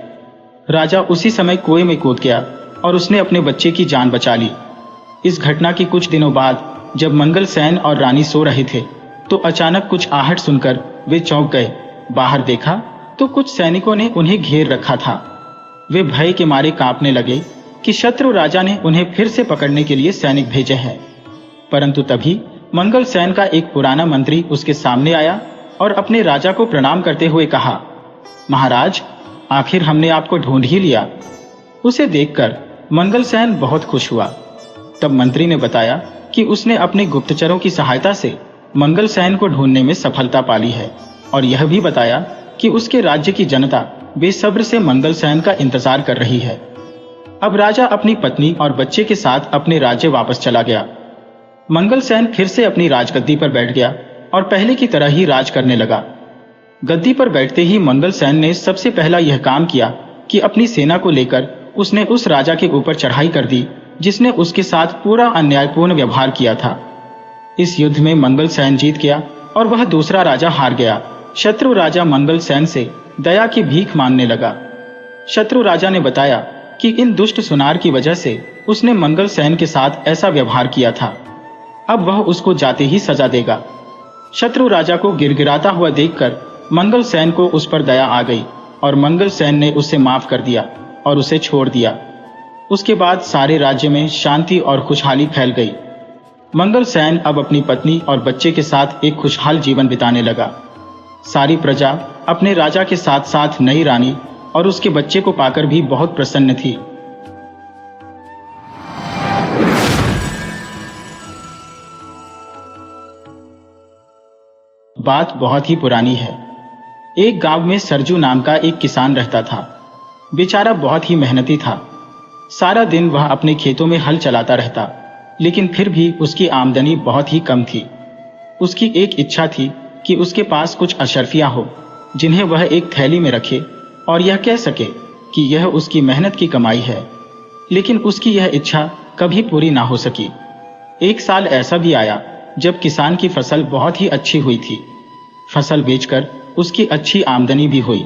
राजा उसी समय कुएं में कूद गया और उसने अपने बच्चे की जान बचा ली। इस घटना के कुछ दिनों बाद जब मंगलसेन और रानी सो रहे थे तो अचानक कुछ आहट सुनकर वे चौंक गए। बाहर देखा तो कुछ सैनिकों ने उन्हें घेर रखा था। वे भय के मारे कांपने लगे कि शत्रु राजा ने उन्हें फिर से पकड़ने के लिए सैनिक भेजे हैं। परंतु तभी मंगलसेन का एक पुराना मंत्री उसके सामने आया और अपने राजा को प्रणाम करते हुए कहा, महाराज, आखिर हमने आपको ढूंढ ही लिया। उसे देखकर मंगलसेन बहुत खुश हुआ। तब मंत्री ने बताया कि उसने अपने गुप्तचरों की सहायता से मंगलसेन को ढूंढने में सफलता पाली है और यह भी बताया कि उसके राज्य की जनता बेसब्र से मंगलसेन का इंतजार कर रही है। अब राजा अपनी पत्नी और बच्चे के साथ अपने राज्य वापस चला गया। मंगलसेन फिर से अपनी राजगद्दी पर बैठ गया और पहले की तरह ही राज करने लगा। गद्दी पर बैठते ही मंगलसेन ने सबसे पहला यह काम किया कि अपनी सेना को लेकर उसने उस राजा के ऊपर चढ़ाई कर दी जिसने उसके साथ पूरा अन्यायपूर्ण व्यवहार किया था। इस युद्ध में मंगलसेन जीत गया और वह दूसरा राजा हार गया। शत्रु राजा मंगलसेन से दया की भीख मांगने लगा। शत्रु राजा ने बताया कि इन दुष्ट सुनार की वजह से उसने मंगलसेन के साथ ऐसा व्यवहार किया था, अब वह उसको जाते ही सजा देगा। शत्रु राजा को गिड़गिड़ाता हुआ देखकर मंगलसेन को उस पर दया आ गई और मंगलसेन ने उसे माफ कर दिया और उसे छोड़ दिया। उसके बाद सारे राज्य में शांति और खुशहाली फैल गई। मंगलसेन अब अपनी पत्नी और बच्चे के साथ एक खुशहाल जीवन बिताने लगा। सारी प्रजा अपने राजा के साथ साथ नई रानी और उसके बच्चे को पाकर भी बहुत प्रसन्न थी। बात बहुत ही पुरानी है। एक गांव में सरजू नाम का एक किसान रहता था। बेचारा बहुत ही मेहनती था। सारा दिन वह अपने खेतों में हल चलाता रहता, लेकिन फिर भी उसकी आमदनी बहुत ही कम थी। उसकी एक इच्छा थी कि उसके पास कुछ अशर्फियां हो जिन्हें वह एक थैली में रखे और यह कह सके कि यह उसकी मेहनत की कमाई है। लेकिन उसकी यह इच्छा कभी पूरी ना हो सकी। एक साल ऐसा भी आया जब किसान की फसल बहुत ही अच्छी हुई थी। फसल बेचकर उसकी अच्छी आमदनी भी हुई।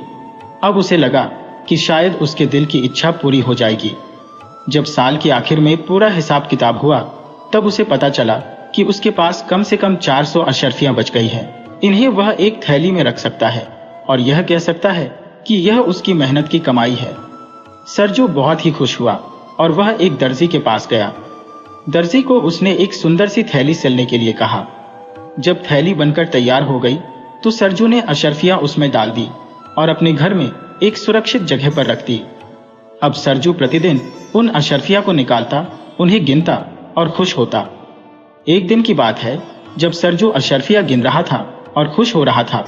अब उसे लगा कि शायद उसके दिल की इच्छा पूरी हो जाएगी। जब साल के आखिर में पूरा हिसाब किताब हुआ तब उसे पता चला कि उसके पास कम से कम 400 अशर्फियां बच गई हैं। इन्हें वह एक थैली में रख सकता है और यह कह सकता है कि यह उसकी मेहनत की कमाई है। सरजू बहुत ही खुश हुआ और वह एक दर्जी के पास गया। दर्जी को उसने एक सुंदर सी थैली सिलने के लिए कहा। जब थैली बनकर तैयार हो गई तो सरजू ने अशर्फियां उसमें डाल दी और अपने घर में एक सुरक्षित जगह पर रख दी। अब सरजू प्रतिदिन उन अशर्फिया को निकालता, उन्हें गिनता और खुश होता। एक दिन की बात है, जब सरजू अशर्फिया गिन रहा था और खुश हो रहा था,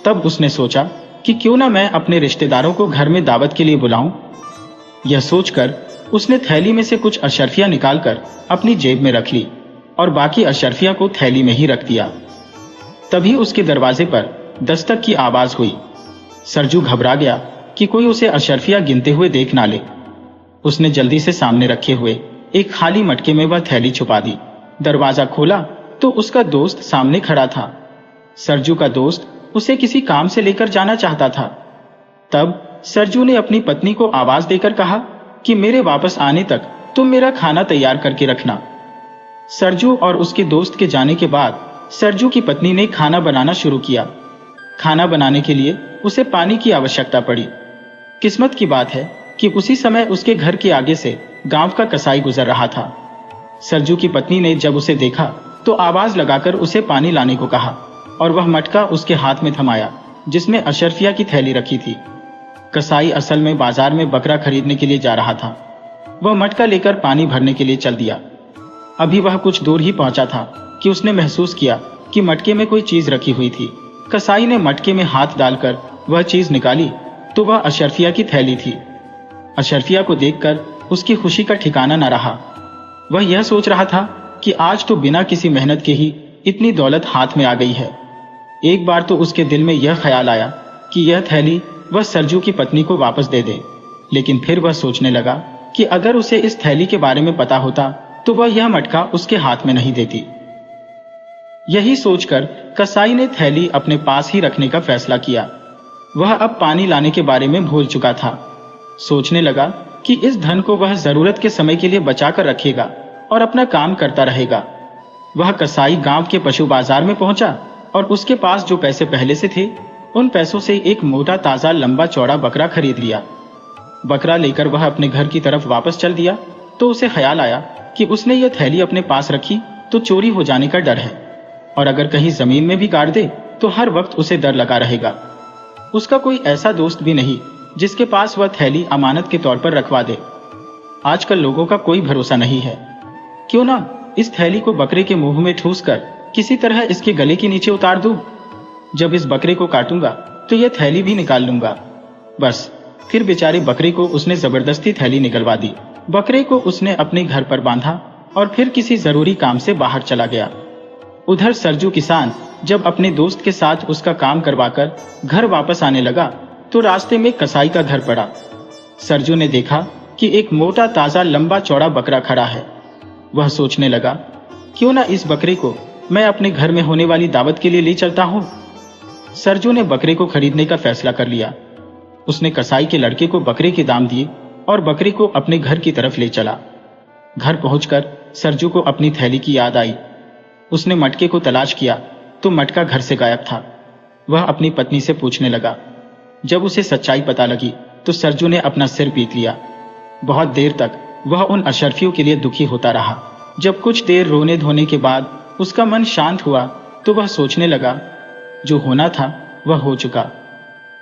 तब उसने सोचा कि क्यों ना मैं अपने रिश्तेदारों को घर में दावत के लिए बुलाऊं। यह सोचकर उसने थैली में से कुछ अशर्फिया निकालकर अपनी जेब में रख ली और बाकी अशर्फिया को थैली में ही रख दिया। तभी उसके दरवाजे पर दस्तक की आवाज हुई। सरजू घबरा गया कि कोई उसे अशर्फिया गिनते हुए देख ना ले। उसने जल्दी से सामने रखे हुए एक खाली मटके में वह थैली छुपा दी। दरवाजा खोला तो उसका दोस्त सामने खड़ा था। सरजू का दोस्त उसे किसी काम से लेकर जाना चाहता था। तब सरजू ने अपनी पत्नी को आवाज देकर कहा कि मेरे वापस आने तक तुम मेरा खाना तैयार करके रखना। सरजू और उसके दोस्त के जाने के बाद सरजू की पत्नी ने खाना बनाना शुरू किया। खाना बनाने के लिए उसे पानी की आवश्यकता पड़ी। किस्मत की बात है कि उसी समय उसके घर के आगे से गांव का कसाई गुजर रहा था। सरजू की पत्नी ने जब उसे देखा तो आवाज लगाकर उसे पानी लाने को कहा और वह मटका उसके हाथ में थमाया जिसमें अशरफिया की थैली रखी थी। कसाई असल में बाजार में बकरा खरीदने के लिए जा रहा था। वह मटका लेकर पानी भरने के लिए चल दिया। अभी वह कुछ दूर ही पहुंचा था कि उसने महसूस किया कि मटके में कोई चीज रखी हुई थी। कसाई ने मटके में हाथ डालकर वह चीज निकाली तो वह अशरफिया की थैली थी। अशरफिया को देखकर उसकी खुशी का ठिकाना न रहा। वह यह सोच रहा था कि आज तो बिना किसी मेहनत के ही इतनी दौलत हाथ में आ गई है। एक बार तो उसके दिल में यह ख्याल आया कि यह थैली वह सरजू की पत्नी को वापस दे दे, लेकिन फिर वह सोचने लगा कि अगर उसे इस थैली के बारे में पता होता तो वह यह मटका उसके हाथ में नहीं देती। यही सोचकर कसाई ने थैली अपने पास ही रखने का फैसला किया। वह अब पानी लाने के बारे में भूल चुका था। सोचने लगा कि इस धन को वह जरूरत के समय के लिए बचाकर रखेगा और अपना काम करता रहेगा। वह कसाई गांव के पशु बाजार में पहुंचा और उसके पास जो पैसे पहले से थे उन पैसों से एक मोटा ताजा लंबा चौड़ा बकरा खरीद लिया। बकरा लेकर वह अपने घर की तरफ वापस चल दिया तो उसे ख्याल आया कि उसने यह थैली अपने पास रखी तो चोरी हो जाने का डर है और अगर कहीं जमीन में भी गाड़ दे तो हर वक्त उसे डर लगा रहेगा। उसका कोई ऐसा दोस्त भी नहीं जिसके पास वह थैली अमानत के तौर पर रखवा दे। आजकल लोगों का कोई भरोसा नहीं है। क्यों ना इस थैली को बकरे के मुंह में ठूस कर किसी तरह इसके गले के नीचे उतार दूं। जब इस बकरे को काटूंगा तो यह थैली भी निकाल लूंगा। बस फिर बेचारे बकरे को उसने जबरदस्ती थैली निकलवा दी। बकरे को उसने अपने घर पर बांधा और फिर किसी जरूरी काम से बाहर चला गया। उधर सरजू किसान जब अपने दोस्त के साथ उसका काम करवाकर घर वापस आने लगा तो रास्ते में कसाई का घर पड़ा। सरजू ने देखा कि एक मोटा ताजा लंबा चौड़ा बकरा खड़ा है। वह सोचने लगा, क्यों ना इस बकरे को मैं अपने घर में होने वाली दावत के लिए ले चलता हूं। सरजू ने बकरे को खरीदने का फैसला कर लिया। उसने कसाई के लड़के को बकरे के दाम दिए और बकरे को अपने घर की तरफ ले चला। घर पहुंचकर सरजू को अपनी थैली की याद आई। उसने मटके को तलाश किया तो मटका घर से गायब था। वह अपनी पत्नी से पूछने लगा। जब उसे सच्चाई पता लगी तो सरजू ने अपना सिर पीट लिया। बहुत देर तक वह उन अशरफियों के लिए दुखी होता रहा। जब कुछ देर रोने धोने के बाद उसका मन शांत हुआ तो वह सोचने लगा, जो होना था वह हो चुका।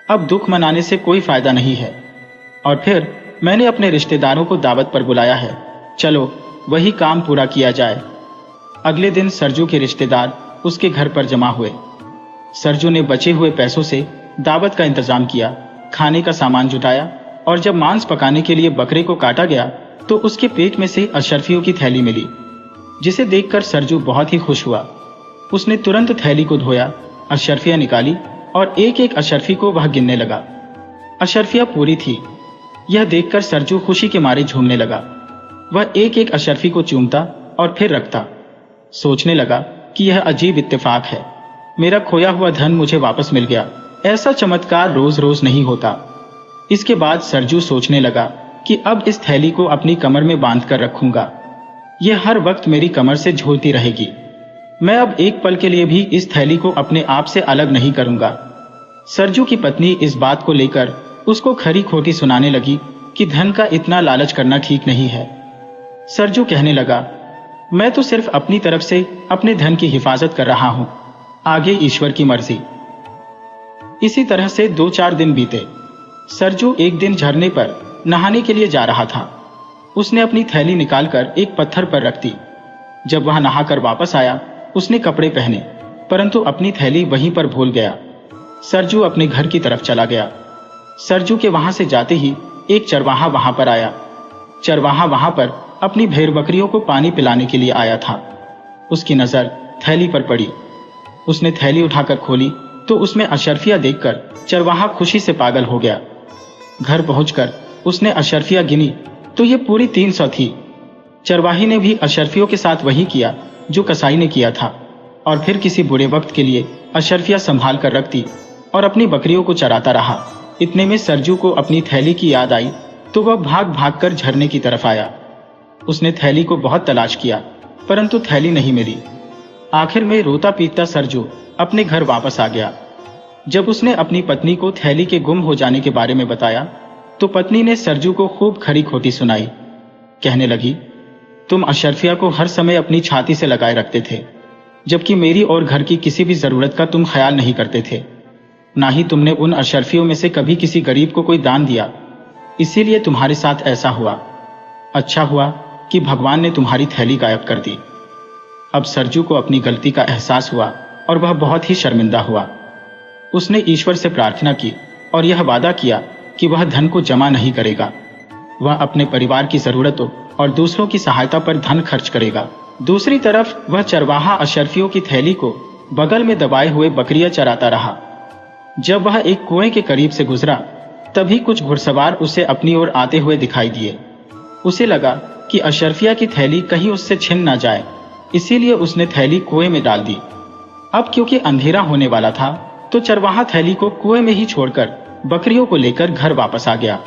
अब दुख मनाने से कोई फायदा नहीं है। और फिर मैंने अपने रिश्तेदारों को दावत पर बुलाया है, चलो वही काम पूरा किया जाए। अगले दिन सरजू के रिश्तेदार उसके घर पर जमा हुए। सरजू ने बचे हुए पैसों से दावत का इंतजाम किया, खाने का सामान जुटाया और जब मांस पकाने के लिए बकरे को काटा गया तो उसके पेट में से अशरफियों की थैली मिली, जिसे देखकर सरजू बहुत ही खुश हुआ। उसने तुरंत थैली को धोया, अशरफियां निकाली और एक एक अशरफी को वह गिनने लगा। अशरफियां पूरी थी। यह देखकर सरजू खुशी के मारे झूमने लगा। वह एक एक अशरफी को चूमता और फिर रखता। सोचने लगा कि यह अजीब इत्तेफाक है, मेरा खोया हुआ धन मुझे वापस मिल गया। ऐसा चमत्कार रोज रोज नहीं होता। इसके बाद सरजू सोचने लगा कि अब इस थैली को अपनी कमर में बांध कर रखूंगा। यह हर वक्त मेरी कमर से झूलती रहेगी। मैं अब एक पल के लिए भी इस थैली को अपने आप से अलग नहीं करूंगा। सरजू की पत्नी इस बात को लेकर उसको खरी खोटी सुनाने लगी कि धन का इतना लालच करना ठीक नहीं है। सरजू कहने लगा, मैं तो सिर्फ अपनी तरफ से अपने धन की हिफाजत कर रहा हूं, आगे ईश्वर की मर्जी। इसी तरह से 2-4 दिन बीते। सरजू एक दिन झरने पर नहाने के लिए जा रहा था। उसने अपनी थैली निकालकर एक पत्थर पर रख दी। जब वह नहाकर वापस आया उसने कपड़े पहने, परंतु अपनी थैली वहीं पर भूल गया। सरजू अपने घर की तरफ चला गया। सरजू के वहां से जाते ही एक चरवाहा वहां पर आया। चरवाहा वहां पर अपनी भेड़ बकरियों को पानी पिलाने के लिए आया था। उसकी नजर थैली पर पड़ी। उसने थैली उठाकर खोली तो उसमें अशरफियां देखकर चरवाहा खुशी से पागल हो गया। घर पहुंचकर उसने अशरफियां गिनी तो ये पूरी 300 थी। चरवाही ने भी अशरफियों के साथ वही किया जो कसाई ने किया था और फिर किसी बुरे वक्त के लिए अशरफियां संभाल कर रख दी और अपनी बकरियों को चराता रहा। इतने में सरजू को अपनी थैली की याद आई तो वह भाग भाग कर झरने की तरफ आया। उसने थैली को बहुत तलाश किया परंतु थैली नहीं मिली। आखिर में रोता पीटता सरजू अपने घर वापस आ गया। जब उसने अपनी पत्नी को थैली के गुम हो जाने के बारे में बताया तो पत्नी ने सरजू को खूब खरी खोटी सुनाई। कहने लगी, तुम अशरफिया को हर समय अपनी छाती से लगाए रखते थे, जबकि मेरी और घर की किसी भी जरूरत का तुम ख्याल नहीं करते थे। ना ही तुमने उन अशरफियों में से कभी किसी गरीब को कोई दान दिया, इसीलिए तुम्हारे साथ ऐसा हुआ। अच्छा हुआ कि भगवान ने तुम्हारी थैली गायब कर दी। अब सरजू को अपनी गलती का एहसास हुआ और वह बहुत ही शर्मिंदा हुआ। उसने ईश्वर से प्रार्थना की और यह वादा किया कि वह धन को जमा नहीं करेगा। वह अपने परिवार की जरूरतों और दूसरों की सहायता पर धन खर्च करेगा। दूसरी तरफ वह चरवाहा अशरफियों की थैली को बगल में दबाए हुए बकरियां चराता रहा। जब वह एक कुएं के करीब से गुजरा, तभी कुछ घुड़सवार उसे अपनी ओर आते हुए दिखाई दिए। उसे लगा कि अशरफिया की थैली कहीं उससे छिन ना जाए, इसीलिए उसने थैली कुएं में डाल दी। अब क्योंकि अंधेरा होने वाला था, तो चरवाहा थैली को कुएं में ही छोड़कर बकरियों को लेकर घर वापस आ गया।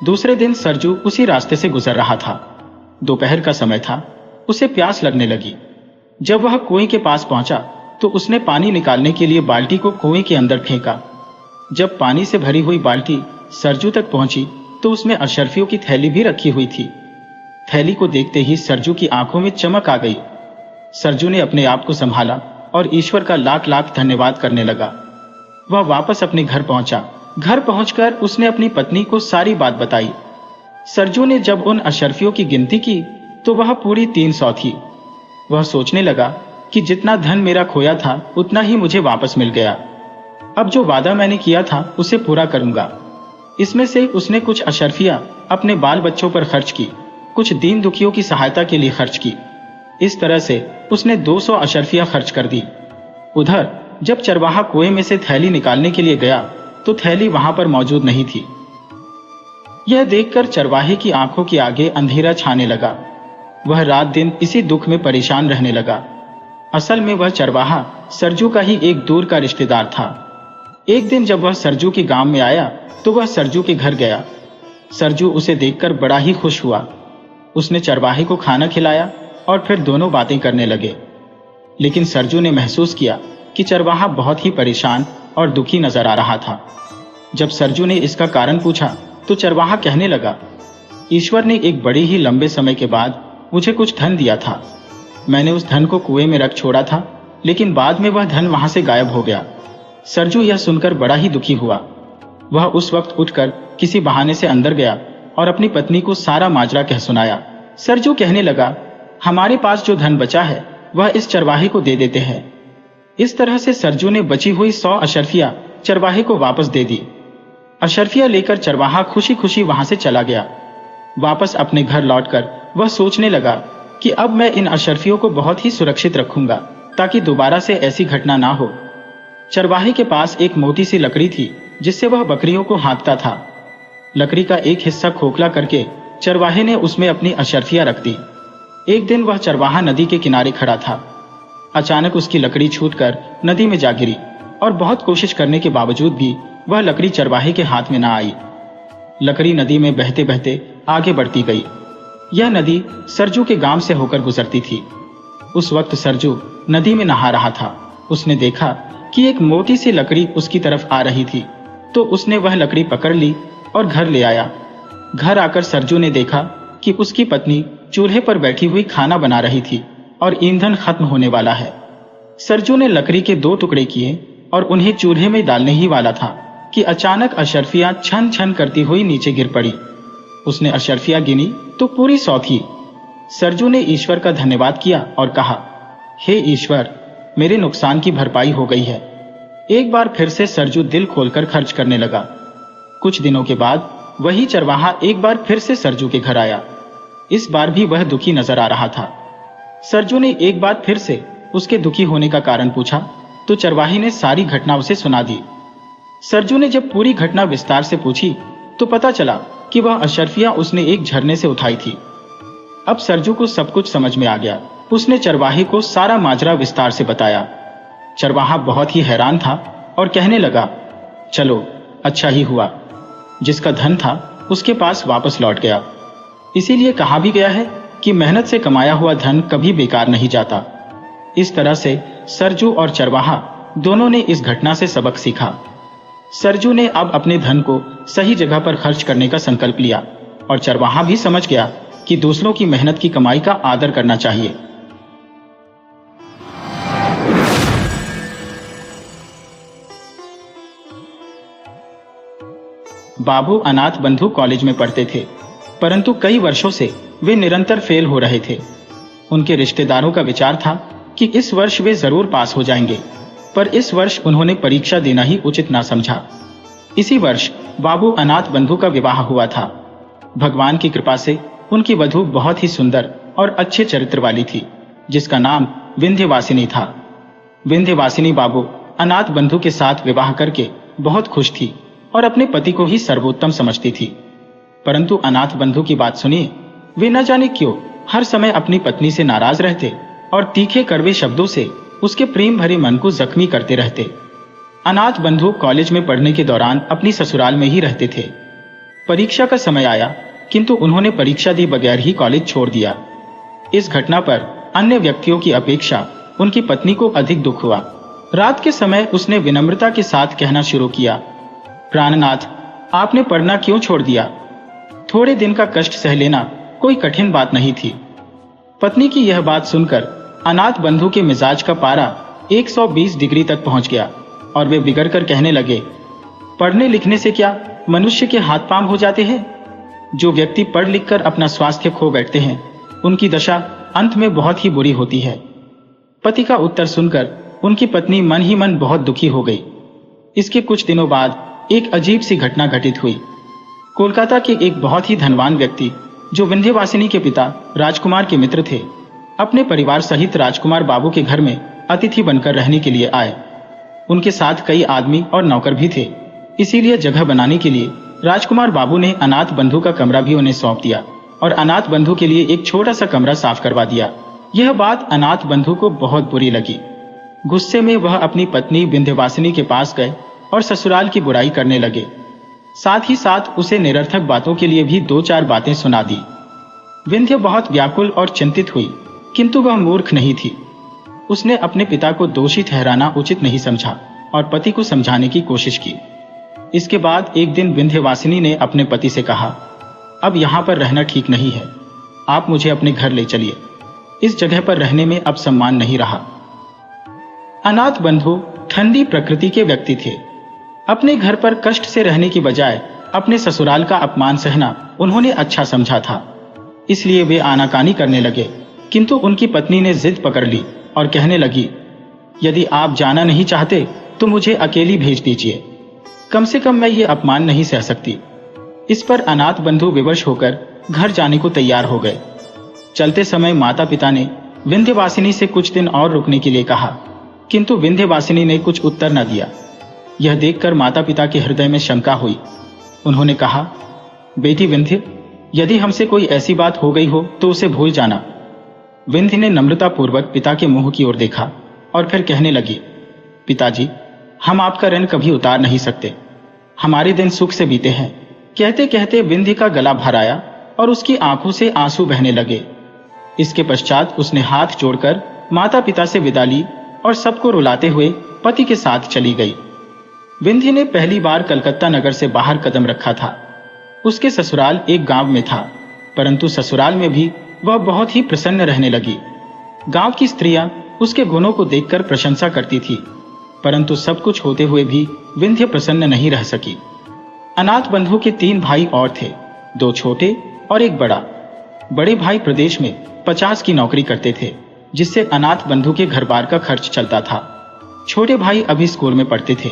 दूसरे दिन सरजू उसी रास्ते से गुजर रहा था। दोपहर का समय था, उसे प्यास लगने लगी। जब वह कुएं के पास पहुंचा तो उसने पानी निकालने के लिए बाल्टी को कुएं के अंदर फेंका। जब पानी से भरी हुई बाल्टी सरजू तक पहुंची तो उसमें अशरफियों की थैली भी रखी हुई थी। थैली को देखते ही सरजू की आंखों में चमक आ गई। सरजू ने अपने आप को संभाला और ईश्वर का लाख लाख धन्यवाद करने लगा। वह वापस अपने घर पहुंचा। घर पहुंचकर उसने अपनी पत्नी को सारी बात बताई। सरजू ने जब उन अशरफियों की गिनती की तो वह पूरी 300 थी। वह सोचने लगा कि जितना धन मेरा खोया था उतना ही मुझे वापस मिल गया। अब जो वादा मैंने किया था उसे पूरा करूंगा। इसमें से उसने कुछ अशरफियां अपने बाल बच्चों पर खर्च की, कुछ दीन दुखियों की सहायता के लिए खर्च की। इस तरह से उसने 200 अशरफियां खर्च कर दी। उधर जब चरवाहा कुएं में से थैली निकालने के लिए गया तो थैली वहां पर मौजूद नहीं थी। यह देखकर चरवाहे की आंखों के आगे अंधेरा छाने लगा। वह रात दिन इसी दुख में परेशान रहने लगा। असल में वह चरवाहा सरजू का ही एक दूर का रिश्तेदार था। एक दिन जब वह सरजू के गांव में आया तो वह सरजू के घर गया। सरजू उसे देखकर बड़ा ही खुश हुआ। उसने चरवाहे को खाना खिलाया और फिर दोनों बातें करने लगे। लेकिन सरजू ने महसूस किया कि चरवाहा बहुत ही परेशान और दुखी नजर आ रहा था। जब सरजू ने इसका कारण पूछा तो चरवाहा कहने लगा, ईश्वर ने एक बड़े ही लंबे समय के बाद मुझे कुछ धन दिया था। मैंने उस धन को कुएं में रख छोड़ा था, लेकिन बाद में वह धन वहां से गायब हो गया। सरजू यह सुनकर बड़ा ही दुखी हुआ। वह उस वक्त उठकर किसी बहाने से अंदर गया और अपनी पत्नी को सारा माजरा कह सुनाया। सरजू कहने लगा, हमारे पास जो धन बचा है वह इस चरवाहे को दे देते हैं। इस तरह से सरजू ने बची हुई 100 अशरफिया चरवाहे को वापस दे दी। अशरफिया लेकर चरवाहा खुशी खुशी वहां से चला गया। वापस अपने घर लौटकर वह सोचने लगा कि अब मैं इन अशरफियों को बहुत ही सुरक्षित रखूंगा ताकि दोबारा से ऐसी घटना ना हो। चरवाहे के पास एक मोटी सी लकड़ी थी जिससे वह बकरियों को हाँकता था। लकड़ी का एक हिस्सा खोखला करके चरवाहे ने उसमें अपनी अशरफियां रख दी। एक दिन वह चरवाहा नदी के किनारे खड़ा था। अचानक उसकी लकड़ी छूटकर नदी में जा गिरी और बहुत कोशिश करने के बावजूद भी वह लकड़ी चरवाहे के हाथ में ना आई। लकड़ी नदी में बहते बहते आगे बढ़ती गई। यह नदी सरजू के गांव से होकर गुजरती थी। उस वक्त सरजू नदी में नहा रहा था। उसने देखा कि एक मोटी सी लकड़ी उसकी तरफ आ रही थी, तो उसने वह लकड़ी पकड़ ली और घर ले आया। घर आकर सरजू ने देखा कि उसकी पत्नी चूल्हे पर बैठी हुई खाना बना रही थी और ईंधन खत्म होने वाला है। सरजू ने लकड़ी के 2 टुकड़े किए और उन्हें चूल्हे में डालने ही वाला था कि अचानक अशरफियां छन छन करती हुई नीचे गिर पड़ी। उसने अशरफियां गिनी तो पूरी 100 थी। सरजू ने ईश्वर का धन्यवाद किया और कहा, हे ईश्वर, मेरे नुकसान की भरपाई हो गई है। एक बार फिर से सरजू दिल खोलकर खर्च करने लगा। कुछ दिनों के बाद वही चरवाहा एक बार फिर से सरजू के घर आया। इस बार भी वह दुखी नजर आ रहा था। सरजू ने एक बार फिर से उसके दुखी होने का कारण पूछा तो चरवाही ने सारी घटना उसे सुना दी। सरजू ने जब पूरी घटना विस्तार से पूछी तो पता चला कि वह अशरफियां उसने एक झरने से उठाई थी। अब सरजू को सब कुछ समझ में आ गया। उसने चरवाहे को सारा माजरा विस्तार से बताया। चरवाहा बहुत ही हैरान था और कहने लगा, चलो अच्छा ही हुआ, जिसका धन था उसके पास वापस लौट गया। इसीलिए कहा भी गया है कि मेहनत से कमाया हुआ धन कभी बेकार नहीं जाता। इस तरह से सरजू और चरवाहा दोनों ने इस घटना से सबक सीखा। सरजू ने अब अपने धन को सही जगह पर खर्च करने का संकल्प लिया और चरवाहा भी समझ गया कि दूसरों की मेहनत की कमाई का आदर करना चाहिए। बाबू अनाथ बंधु कॉलेज में पढ़ते थे, परंतु कई वर्षों से वे निरंतर फेल हो रहे थे। उनके रिश्तेदारों का विचार था कि इस वर्ष वे जरूर पास हो जाएंगे, पर इस वर्ष उन्होंने परीक्षा देना ही उचित ना समझा। इसी वर्ष बाबू अनाथ बंधु का विवाह हुआ था। भगवान की कृपा से उनकी वधू बहुत ही सुंदर और अच्छे चरित्र वाली थी, जिसका नाम विंध्यवासिनी था। विंध्यवासिनी बाबू अनाथ बंधु के साथ विवाह करके बहुत खुश थी और अपने पति को ही सर्वोत्तम समझती थी। परंतु अनाथ बंधु की बात सुनिए, वे न जाने क्यों हर समय अपनी पत्नी से नाराज रहते और तीखे कड़वे शब्दों से उसके प्रेम भरे मन को जख्मी करते रहते। अनाथ बंधु कॉलेज में पढ़ने के दौरान अपनी ससुराल में ही रहते थे। परीक्षा का समय आया, किंतु उन्होंने परीक्षा दिए बगैर ही कॉलेज छोड़ दिया। इस घटना पर अन्य व्यक्तियों की अपेक्षा उनकी पत्नी को अधिक दुख हुआ। रात के समय उसने विनम्रता के साथ कहना शुरू किया, प्राणनाथ, आपने पढ़ना क्यों छोड़ दिया? थोड़े दिन का कष्ट सह लेना कोई कठिन बात नहीं थी। पत्नी की यह बात सुनकर अनाथ बंधु के मिजाज का पारा 120 डिग्री तक पहुंच गया और वे बिगड़ कर कहने लगे, पढ़ने लिखने से क्या मनुष्य के हाथ पांव हो जाते हैं? जो व्यक्ति पढ़ लिख कर अपना स्वास्थ्य खो बैठते हैं, उनकी दशा अंत में बहुत ही बुरी होती है। पति का उत्तर सुनकर उनकी पत्नी मन ही मन बहुत दुखी हो गई। इसके कुछ दिनों बाद एक अजीब सी घटना घटित हुई। कोलकाता के एक बहुत ही धनवान व्यक्ति, जो विंध्यवासिनी के पिता राजकुमार के मित्र थे, अपने परिवार सहित राजकुमार बाबू के घर में अतिथि बनकर रहने के लिए आए। उनके साथ कई आदमी और नौकर भी थे। इसीलिए जगह बनाने के लिए राजकुमार बाबू ने अनाथ बंधु का कमरा भी उन्हें सौंप दिया और अनाथ बंधु के लिए एक छोटा सा कमरा साफ करवा दिया। यह बात अनाथ बंधु को बहुत बुरी लगी। गुस्से में वह अपनी पत्नी विंध्यवासिनी के पास गए और ससुराल की बुराई करने लगे। साथ ही साथ उसे निरर्थक बातों के लिए भी 2-4 बातें सुना दी। विंध्य बहुत व्याकुल और चिंतित हुई, किंतु वह मूर्ख नहीं थी। उसने अपने पिता को दोषी ठहराना उचित नहीं समझा और पति को समझाने की कोशिश की। इसके बाद एक दिन विंध्यवासिनी ने अपने पति से कहा, अब यहाँ पर रहना ठीक नहीं है, आप मुझे अपने घर ले चलिए। इस जगह पर रहने में अब सम्मान नहीं रहा। अनाथ बंधु ठंडी प्रकृति के व्यक्ति थे। अपने घर पर कष्ट से रहने की बजाय अपने ससुराल का अपमान सहना उन्होंने अच्छा समझा था। इसलिए वे आनाकानी करने लगे, किंतु उनकी पत्नी ने जिद पकड़ ली और कहने लगी, यदि आप जाना नहीं चाहते तो मुझे अकेली भेज दीजिए, कम से कम मैं ये अपमान नहीं सह सकती। इस पर अनाथ बंधु विवश होकर घर जाने को तैयार हो गए। चलते समय माता पिता ने विंध्यवासिनी से कुछ दिन और रुकने के लिए कहा, किंतु विंध्यवासिनी ने कुछ उत्तर न दिया। यह देखकर माता पिता के हृदय में शंका हुई। उन्होंने कहा, बेटी विंध्य, यदि हमसे कोई ऐसी बात हो गई हो तो उसे भूल जाना। विंध्य ने नम्रतापूर्वक पिता के मुंह की ओर देखा और फिर कहने लगी, पिताजी, हम आपका ऋण कभी उतार नहीं सकते, हमारे दिन सुख से बीते हैं। कहते कहते विंध्य का गला भर आया और उसकी आंखों से आंसू बहने लगे। इसके पश्चात उसने हाथ जोड़कर माता पिता से विदा ली और सबको रुलाते हुए पति के साथ चली गई। विंध्य ने पहली बार कलकत्ता नगर से बाहर कदम रखा था। उसके ससुराल एक गांव में था, परंतु ससुराल में भी वह बहुत ही प्रसन्न रहने लगी। गांव की स्त्रियां उसके गुणों को देखकर प्रशंसा करती थी, परंतु सब कुछ होते हुए भी विंध्य प्रसन्न नहीं रह सकी। अनाथ बंधु के 3 भाई और थे, 2 छोटे और एक बड़ा। बड़े भाई प्रदेश में 50 की नौकरी करते थे, जिससे अनाथ बंधु के घर बार का खर्च चलता था। छोटे भाई अभी स्कूल में पढ़ते थे।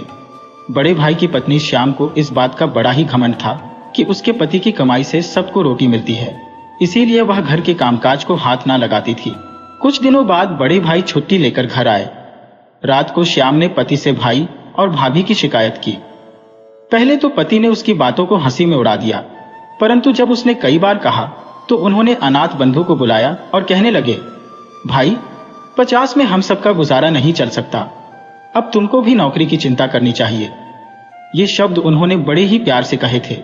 बड़े भाई की पत्नी श्याम को इस बात का बड़ा ही घमंड था कि उसके पति की कमाई से सबको रोटी मिलती है, इसीलिए वह घर के कामकाज को हाथ ना लगाती थी। कुछ दिनों बाद बड़े भाई छुट्टी लेकर घर आए। रात को श्याम ने पति से भाई और भाभी की शिकायत की। पहले तो पति ने उसकी बातों को हंसी में उड़ा दिया, परंतु जब उसने कई बार कहा तो उन्होंने अनाथ बंधु को बुलाया और कहने लगे, भाई, 50 में हम सबका गुजारा नहीं चल सकता, अब तुमको भी नौकरी की चिंता करनी चाहिए। ये शब्द उन्होंने बड़े ही प्यार से कहे थे,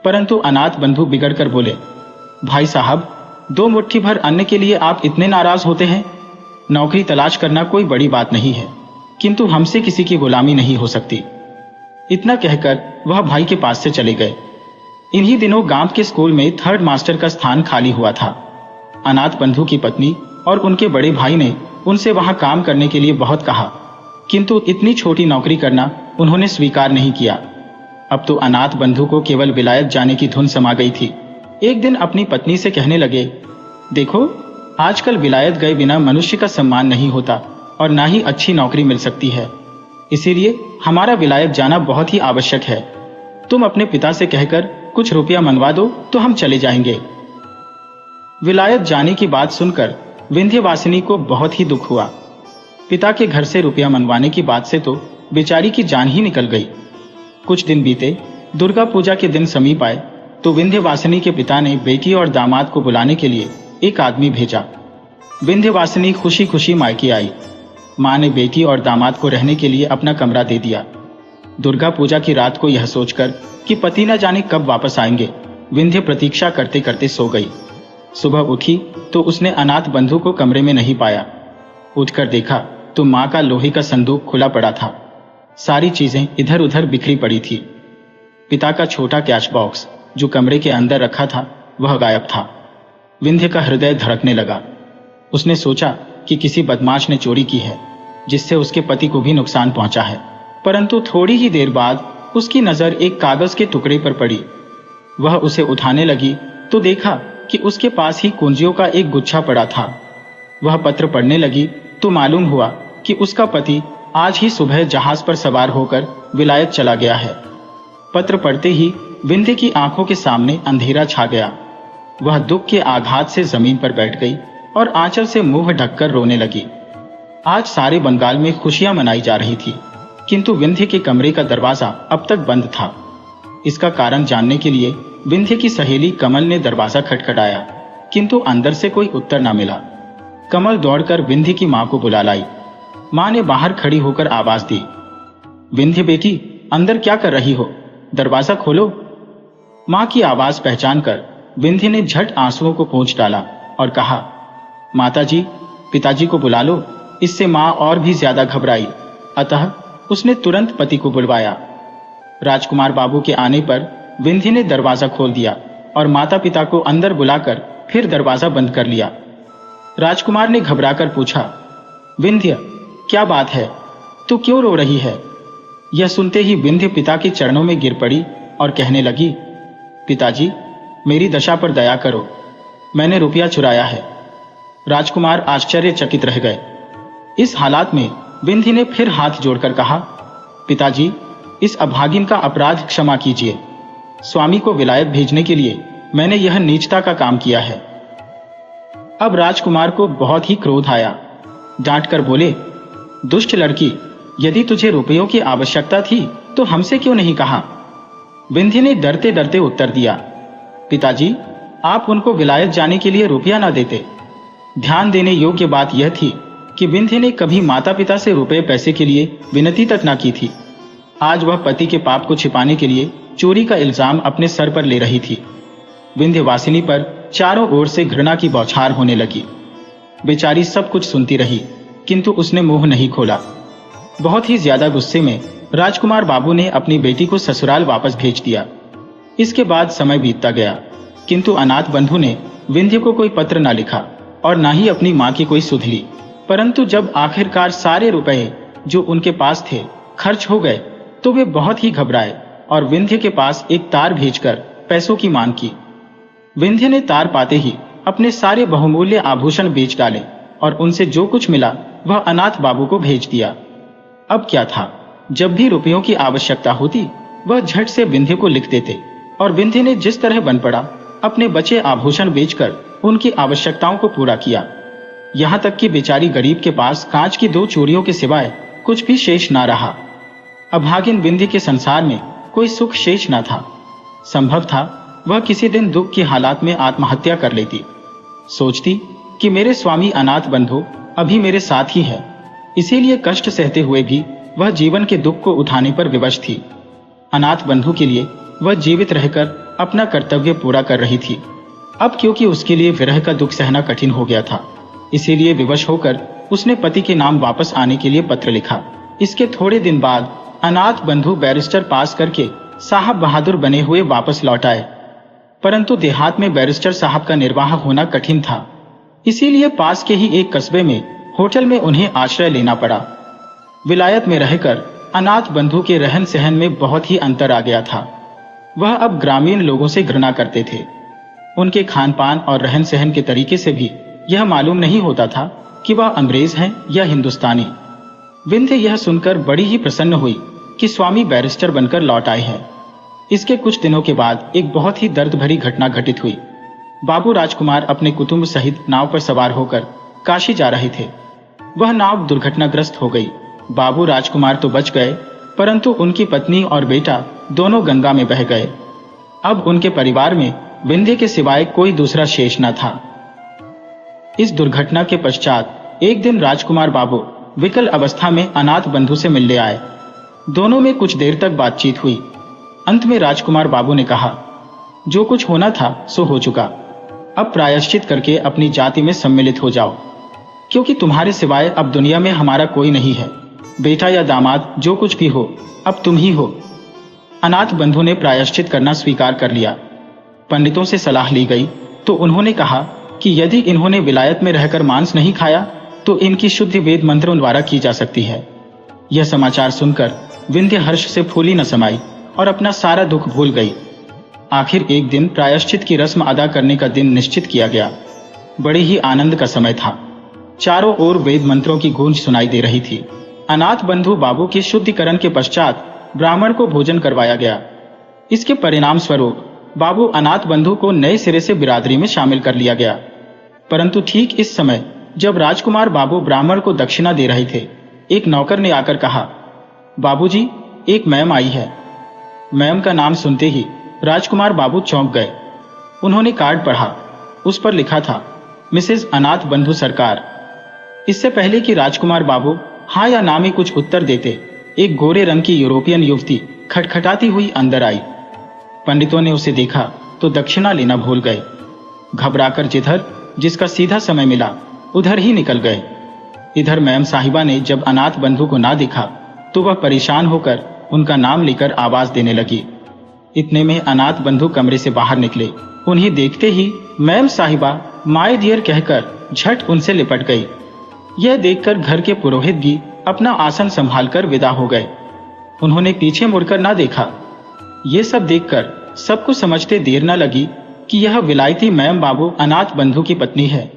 परंतु अनाथ बंधु बिगड़ कर बोले, भाई साहब, 2 मुट्ठी भर अन्न के लिए आप इतने नाराज होते हैं? नौकरी तलाश करना कोई बड़ी बात नहीं है, किंतु हमसे किसी की गुलामी नहीं हो सकती। इतना कहकर वह भाई के पास से चले गए। इन्हीं दिनों गांव के स्कूल में 3rd मास्टर का स्थान खाली हुआ था। अनाथ बंधु की पत्नी और उनके बड़े भाई ने उनसे वहां काम करने के लिए बहुत कहा, किंतु इतनी छोटी नौकरी करना उन्होंने स्वीकार नहीं किया। अब तो अनाथ बंधु को केवल विलायत जाने की धुन समा गई थी। एक दिन अपनी पत्नी से कहने लगे, देखो, आजकल विलायत गए बिना मनुष्य का सम्मान नहीं होता और ना ही अच्छी नौकरी मिल सकती है। इसीलिए हमारा विलायत जाना बहुत ही आवश्यक है। तुम अपने पिता से कहकर कुछ रुपया मंगवा दो तो हम चले जाएंगे। विलायत जाने की बात सुनकर विंध्यवासिनी को बहुत ही दुख हुआ। पिता के घर से रुपया मंगवाने की बात से तो बेचारी की जान ही निकल गई। कुछ दिन बीते, दुर्गा पूजा के दिन समीप आए तो विंध्यवासिनी के पिता ने बेटी और दामाद को बुलाने के लिए एक आदमी भेजा। विंध्यवासिनी खुशी खुशी मायके आई। माँ ने बेटी और दामाद को रहने के लिए अपना कमरा दे दिया। दुर्गा पूजा की रात को यह सोचकर कि पति न जाने कब वापस आएंगे, विंध्य प्रतीक्षा करते करते सो गई। सुबह उठी तो उसने अनाथ बंधु को कमरे में नहीं पाया। उठकर देखा तो माँ का लोहे का संदूक खुला पड़ा था। सारी चीजें इधर उधर बिखरी पड़ी थी। पिता का छोटा कैश बॉक्स जो कमरे के अंदर रखा था वह गायब था। विंध्य का हृदय धड़कने लगा। उसने सोचा कि किसी बदमाश ने चोरी की है जिससे उसके पति को भी नुकसान पहुंचा है। परंतु थोड़ी ही देर बाद उसकी नजर एक कागज के टुकड़े पर पड़ी। वह उसे उठाने लगी तो देखा कि उसके पास ही कुंजियों का एक गुच्छा पड़ा था। वह पत्र पढ़ने लगी तो मालूम हुआ कि उसका पति आज ही सुबह जहाज पर सवार होकर विलायत चला गया है। पत्र पढ़ते ही विंध्य की आंखों के सामने अंधेरा छा गया। वह दुख के आघात से जमीन पर बैठ गई और आंचल से मुंह ढककर रोने लगी। आज सारे बंगाल में खुशियां मनाई जा रही थी, किंतु विंध्य के कमरे का दरवाजा अब तक बंद था। इसका कारण जानने के लिए विंध्य की सहेली कमल ने दरवाजा खटखटाया, किंतु अंदर से कोई उत्तर न मिला। कमल दौड़कर विंध्य की मां को बुला लाई। मां ने बाहर खड़ी होकर आवाज दी, विंध्य बेटी, अंदर क्या कर रही हो? दरवाजा खोलो। मां की आवाज पहचान कर विंध्य ने झट आंसुओं को पोंछ डाला और कहा, माताजी, पिताजी को बुला लो। इससे मां और भी ज्यादा घबराई, अतः उसने तुरंत पति को बुलवाया। राजकुमार बाबू के आने पर विंध्य ने दरवाजा खोल दिया और माता पिता को अंदर बुलाकर फिर दरवाजा बंद कर लिया। राजकुमार ने घबराकर पूछा, विंध्य, क्या बात है? तू क्यों रो रही है? यह सुनते ही विंध्य पिता के चरणों में गिर पड़ी और कहने लगी, पिताजी, मेरी दशा पर दया करो। मैंने रुपया चुराया है। राजकुमार आश्चर्यचकित रह गए। इस हालात में विंध्य ने फिर हाथ जोड़कर कहा, पिताजी, इस अभागिन का अपराध क्षमा कीजिए। स्वामी को विलायत भेजने के लिए मैंने यह नीचता का काम किया है। अब राजकुमार को बहुत ही क्रोध आया। डांटकर बोले, दुष्ट लड़की, यदि तुझे रुपयों की आवश्यकता थी तो हमसे क्यों नहीं कहा? विंध्य ने डरते डरते उत्तर दिया, पिताजी, आप उनको विलायत जाने के लिए रुपया ना देते। ध्यान देने योग्य बात यह थी कि विंध्य ने कभी माता पिता से रुपए पैसे के लिए विनती तक ना की थी। आज वह पति के पाप को छिपाने के लिए चोरी का इल्जाम अपने सर पर ले रही थी। विंध्यवासिनी पर चारों ओर से घृणा की बौछार होने लगी। बेचारी सब कुछ सुनती रही, किंतु उसने मुंह नहीं खोला। बहुत ही ज्यादा गुस्से में राजकुमार बाबू ने अपनी बेटी को ससुराल वापस भेज दिया। इसके बाद समय बीतता गया, किंतु अनाथ बंधु ने विंध्य को कोई पत्र ना लिखा और ना ही अपनी मां की कोई सुध ली। परंतु जब आखिरकार सारे रुपए जो उनके पास थे खर्च हो गए तो वे बहुत ही घबराए और विंध्य के पास एक तार भेजकर पैसों की मांग की। विंध्य ने तार पाते ही अपने सारे बहुमूल्य आभूषण बेच डाले और उनसे जो कुछ मिला वह अनाथ बाबू को भेज दिया। अब क्या था, जब भी रुपयों की आवश्यकता होती वह झट से विंध्य को लिख देते और विंध्य ने जिस तरह बन पड़ा अपने बचे आभूषण बेचकर उनकी आवश्यकताओं को पूरा किया। यहाँ तक कि बेचारी गरीब के पास कांच की 2 चूड़ियों के सिवाय कुछ भी शेष ना रहा। अभागिन विंध्य के संसार में कोई सुख शेष न था। संभव था वह किसी दिन दुख की हालात में आत्महत्या कर लेती। सोचती कि मेरे स्वामी अनाथ बंधु अभी मेरे साथ ही है, इसीलिए कष्ट सहते हुए भी वह जीवन के दुख को उठाने पर विवश थी। अनाथ बंधु के लिए वह जीवित रहकर अपना कर्तव्य पूरा कर रही थी। अब क्योंकि उसके लिए विरह का दुख सहना कठिन हो गया था, इसीलिए विवश होकर उसने पति के नाम वापस आने के लिए पत्र लिखा। इसके थोड़े दिन बाद अनाथ बंधु बैरिस्टर पास करके साहब बहादुर बने हुए वापस लौट आए। परंतु देहात में बैरिस्टर साहब का निर्वाह होना कठिन था, इसीलिए पास के ही एक कस्बे में होटल में उन्हें आश्रय लेना पड़ा। विलायत में रहकर अनाथ बंधु के रहन सहन में बहुत ही अंतर आ गया था। वह अब ग्रामीण लोगों से घृणा करते थे। उनके खान पान और रहन सहन के तरीके से भी यह मालूम नहीं होता था कि वह अंग्रेज हैं या हिंदुस्तानी। विंध्य यह सुनकर बड़ी ही प्रसन्न हुई कि स्वामी बैरिस्टर बनकर लौट आए हैं। इसके कुछ दिनों के बाद एक बहुत ही दर्द भरी घटना घटित हुई। बाबू राजकुमार अपने कुटुंब सहित नाव पर सवार होकर काशी जा रहे थे। वह नाव दुर्घटनाग्रस्त हो गई। बाबू राजकुमार तो बच गए, परंतु उनकी पत्नी और बेटा दोनों गंगा में बह गए। अब उनके परिवार में विंध्य के सिवाय कोई दूसरा शेष न था। इस दुर्घटना के पश्चात एक दिन राजकुमार बाबू विकल अवस्था में अनाथ बंधु से मिलने आए। दोनों में कुछ देर तक बातचीत हुई। अंत में राजकुमार बाबू ने कहा, जो कुछ होना था सो हो चुका। अब प्रायश्चित करके अपनी जाति में सम्मिलित हो जाओ, क्योंकि तुम्हारे सिवाय अब दुनिया में हमारा कोई नहीं है। बेटा या दामाद जो कुछ भी हो, अब तुम ही हो। अनाथ बंधु ने प्रायश्चित करना स्वीकार कर लिया। पंडितों से सलाह ली गई तो उन्होंने कहा कि यदि इन्होंने विलायत में रहकर मांस नहीं खाया तो इनकी शुद्धि वेद मंत्रों द्वारा की जा सकती है। यह समाचार सुनकर विंध्य हर्ष से फूली न समाई और अपना सारा दुख भूल गई। आखिर एक दिन प्रायश्चित की रस्म अदा करने का दिन निश्चित किया गया। बड़े ही आनंद का समय था। चारों ओर वेद मंत्रों की गूंज सुनाई दे रही थी। अनाथ बंधु बाबू के शुद्धिकरण के पश्चात ब्राह्मण को भोजन करवाया गया। इसके परिणाम स्वरूप बाबू अनाथ बंधु को नए सिरे से बिरादरी में शामिल कर लिया गया। परंतु ठीक इस समय जब राजकुमार बाबू ब्राह्मण को दक्षिणा दे रहे थे, एक नौकर ने आकर कहा, बाबूजी, एक मैम आई है। मैम का नाम सुनते ही राजकुमार बाबू चौंक गए। उन्होंने कार्ड पढ़ा। उस पर लिखा था, मिसेज अनाथ बंधु सरकार। इससे पहले कि राजकुमार बाबू हाँ या ना में कुछ उत्तर देते, एक गोरे रंग की यूरोपियन युवती खटखटाती हुई अंदर आई। पंडितों ने उसे देखा तो दक्षिणा लेना भूल गए। घबराकर जिसका सीधा समय मिला उधर ही निकल गए। इधर मैम साहिबा ने जब अनाथ बंधु को ना देखा तो वह परेशान होकर उनका नाम लेकर आवाज देने लगी। इतने में अनाथ बंधु कमरे से बाहर निकले। उन्हें देखते ही मैम साहिबा माय डियर कहकर झट उनसे लिपट गई। यह देखकर घर के पुरोहित भी अपना आसन संभालकर विदा हो गए। उन्होंने पीछे मुड़कर ना देखा। ये सब देखकर सबको समझते देर न लगी कि यह विलायती मैम बाबू अनाथ बंधु की पत्नी है,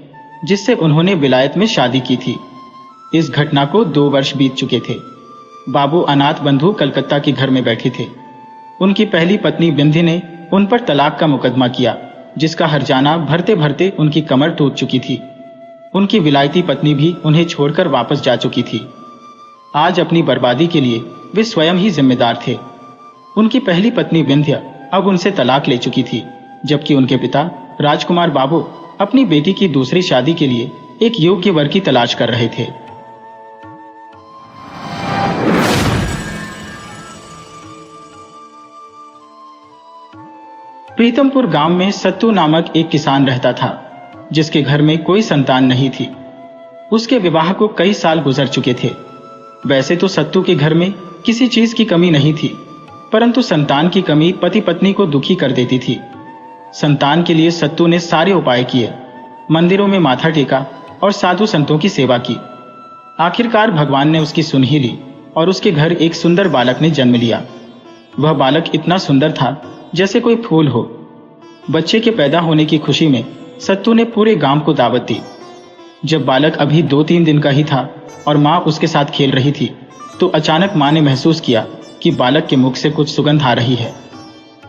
जिससे उन्होंने विलायत में शादी की थी। इस घटना को 2 वर्ष बीत चुके थे। बाबू अनाथ बंधु कलकत्ता के घर में बैठे थे। उनकी पहली पत्नी बिंध्य ने उन पर तलाक का मुकदमा किया, जिसका हर्जाना भरते भरते उनकी कमर टूट चुकी थी। उनकी विलायती पत्नी भी उन्हें छोड़कर वापस जा चुकी थी। आज अपनी बर्बादी के लिए वे स्वयं ही जिम्मेदार थे। उनकी पहली पत्नी बिंध्य अब उनसे तलाक ले चुकी थी, जबकि उनके पिता राजकुमार बाबू अपनी बेटी की दूसरी शादी के लिए एक योग्य वर की तलाश कर रहे थे। प्रीतमपुर गांव में सत्तू नामक एक किसान रहता था, जिसके घर में कोई संतान नहीं थी। उसके विवाह को कई साल गुजर चुके थे। वैसे तो सत्तू के घर में किसी चीज की कमी नहीं थी, परंतु संतान की कमी पति पत्नी को दुखी कर देती थी। संतान के लिए सत्तू ने सारे उपाय किए, मंदिरों में माथा टेका और साधु संतों की सेवा की। आखिरकार भगवान ने उसकी सुन ही ली और उसके घर एक सुंदर बालक ने जन्म लिया। वह बालक इतना सुंदर था जैसे कोई फूल हो। बच्चे के पैदा होने की खुशी में सत्तू ने पूरे गांव को दावत दी। जब बालक अभी 2-3 दिन का ही था और माँ उसके साथ खेल रही थी, तो अचानक माँ ने महसूस किया कि बालक के मुख से कुछ सुगंध आ रही है,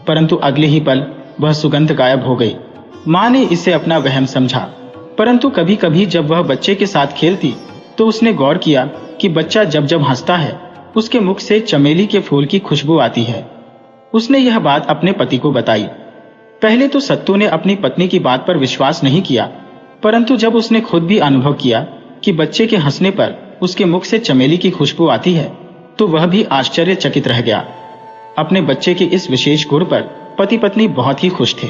परंतु अगले ही पल वह सुगंध गायब हो गई। माँ ने इसे अपना वहम समझा, परंतु कभी कभी जब वह बच्चे के साथ खेलती तो उसने गौर किया कि बच्चा जब जब हंसता है उसके मुख से चमेली के फूल की खुशबू आती है। उसने यह बात अपने पति को बताई। पहले तो सत्तू ने अपनी पत्नी की बात पर विश्वास नहीं किया, परंतु जब उसने खुद भी अनुभव किया कि बच्चे के हंसने पर उसके मुख से चमेली की खुशबू आती है, तो वह भी आश्चर्यचकित रह गया। अपने बच्चे के इस विशेष गुण पर पति पत्नी बहुत ही खुश थे।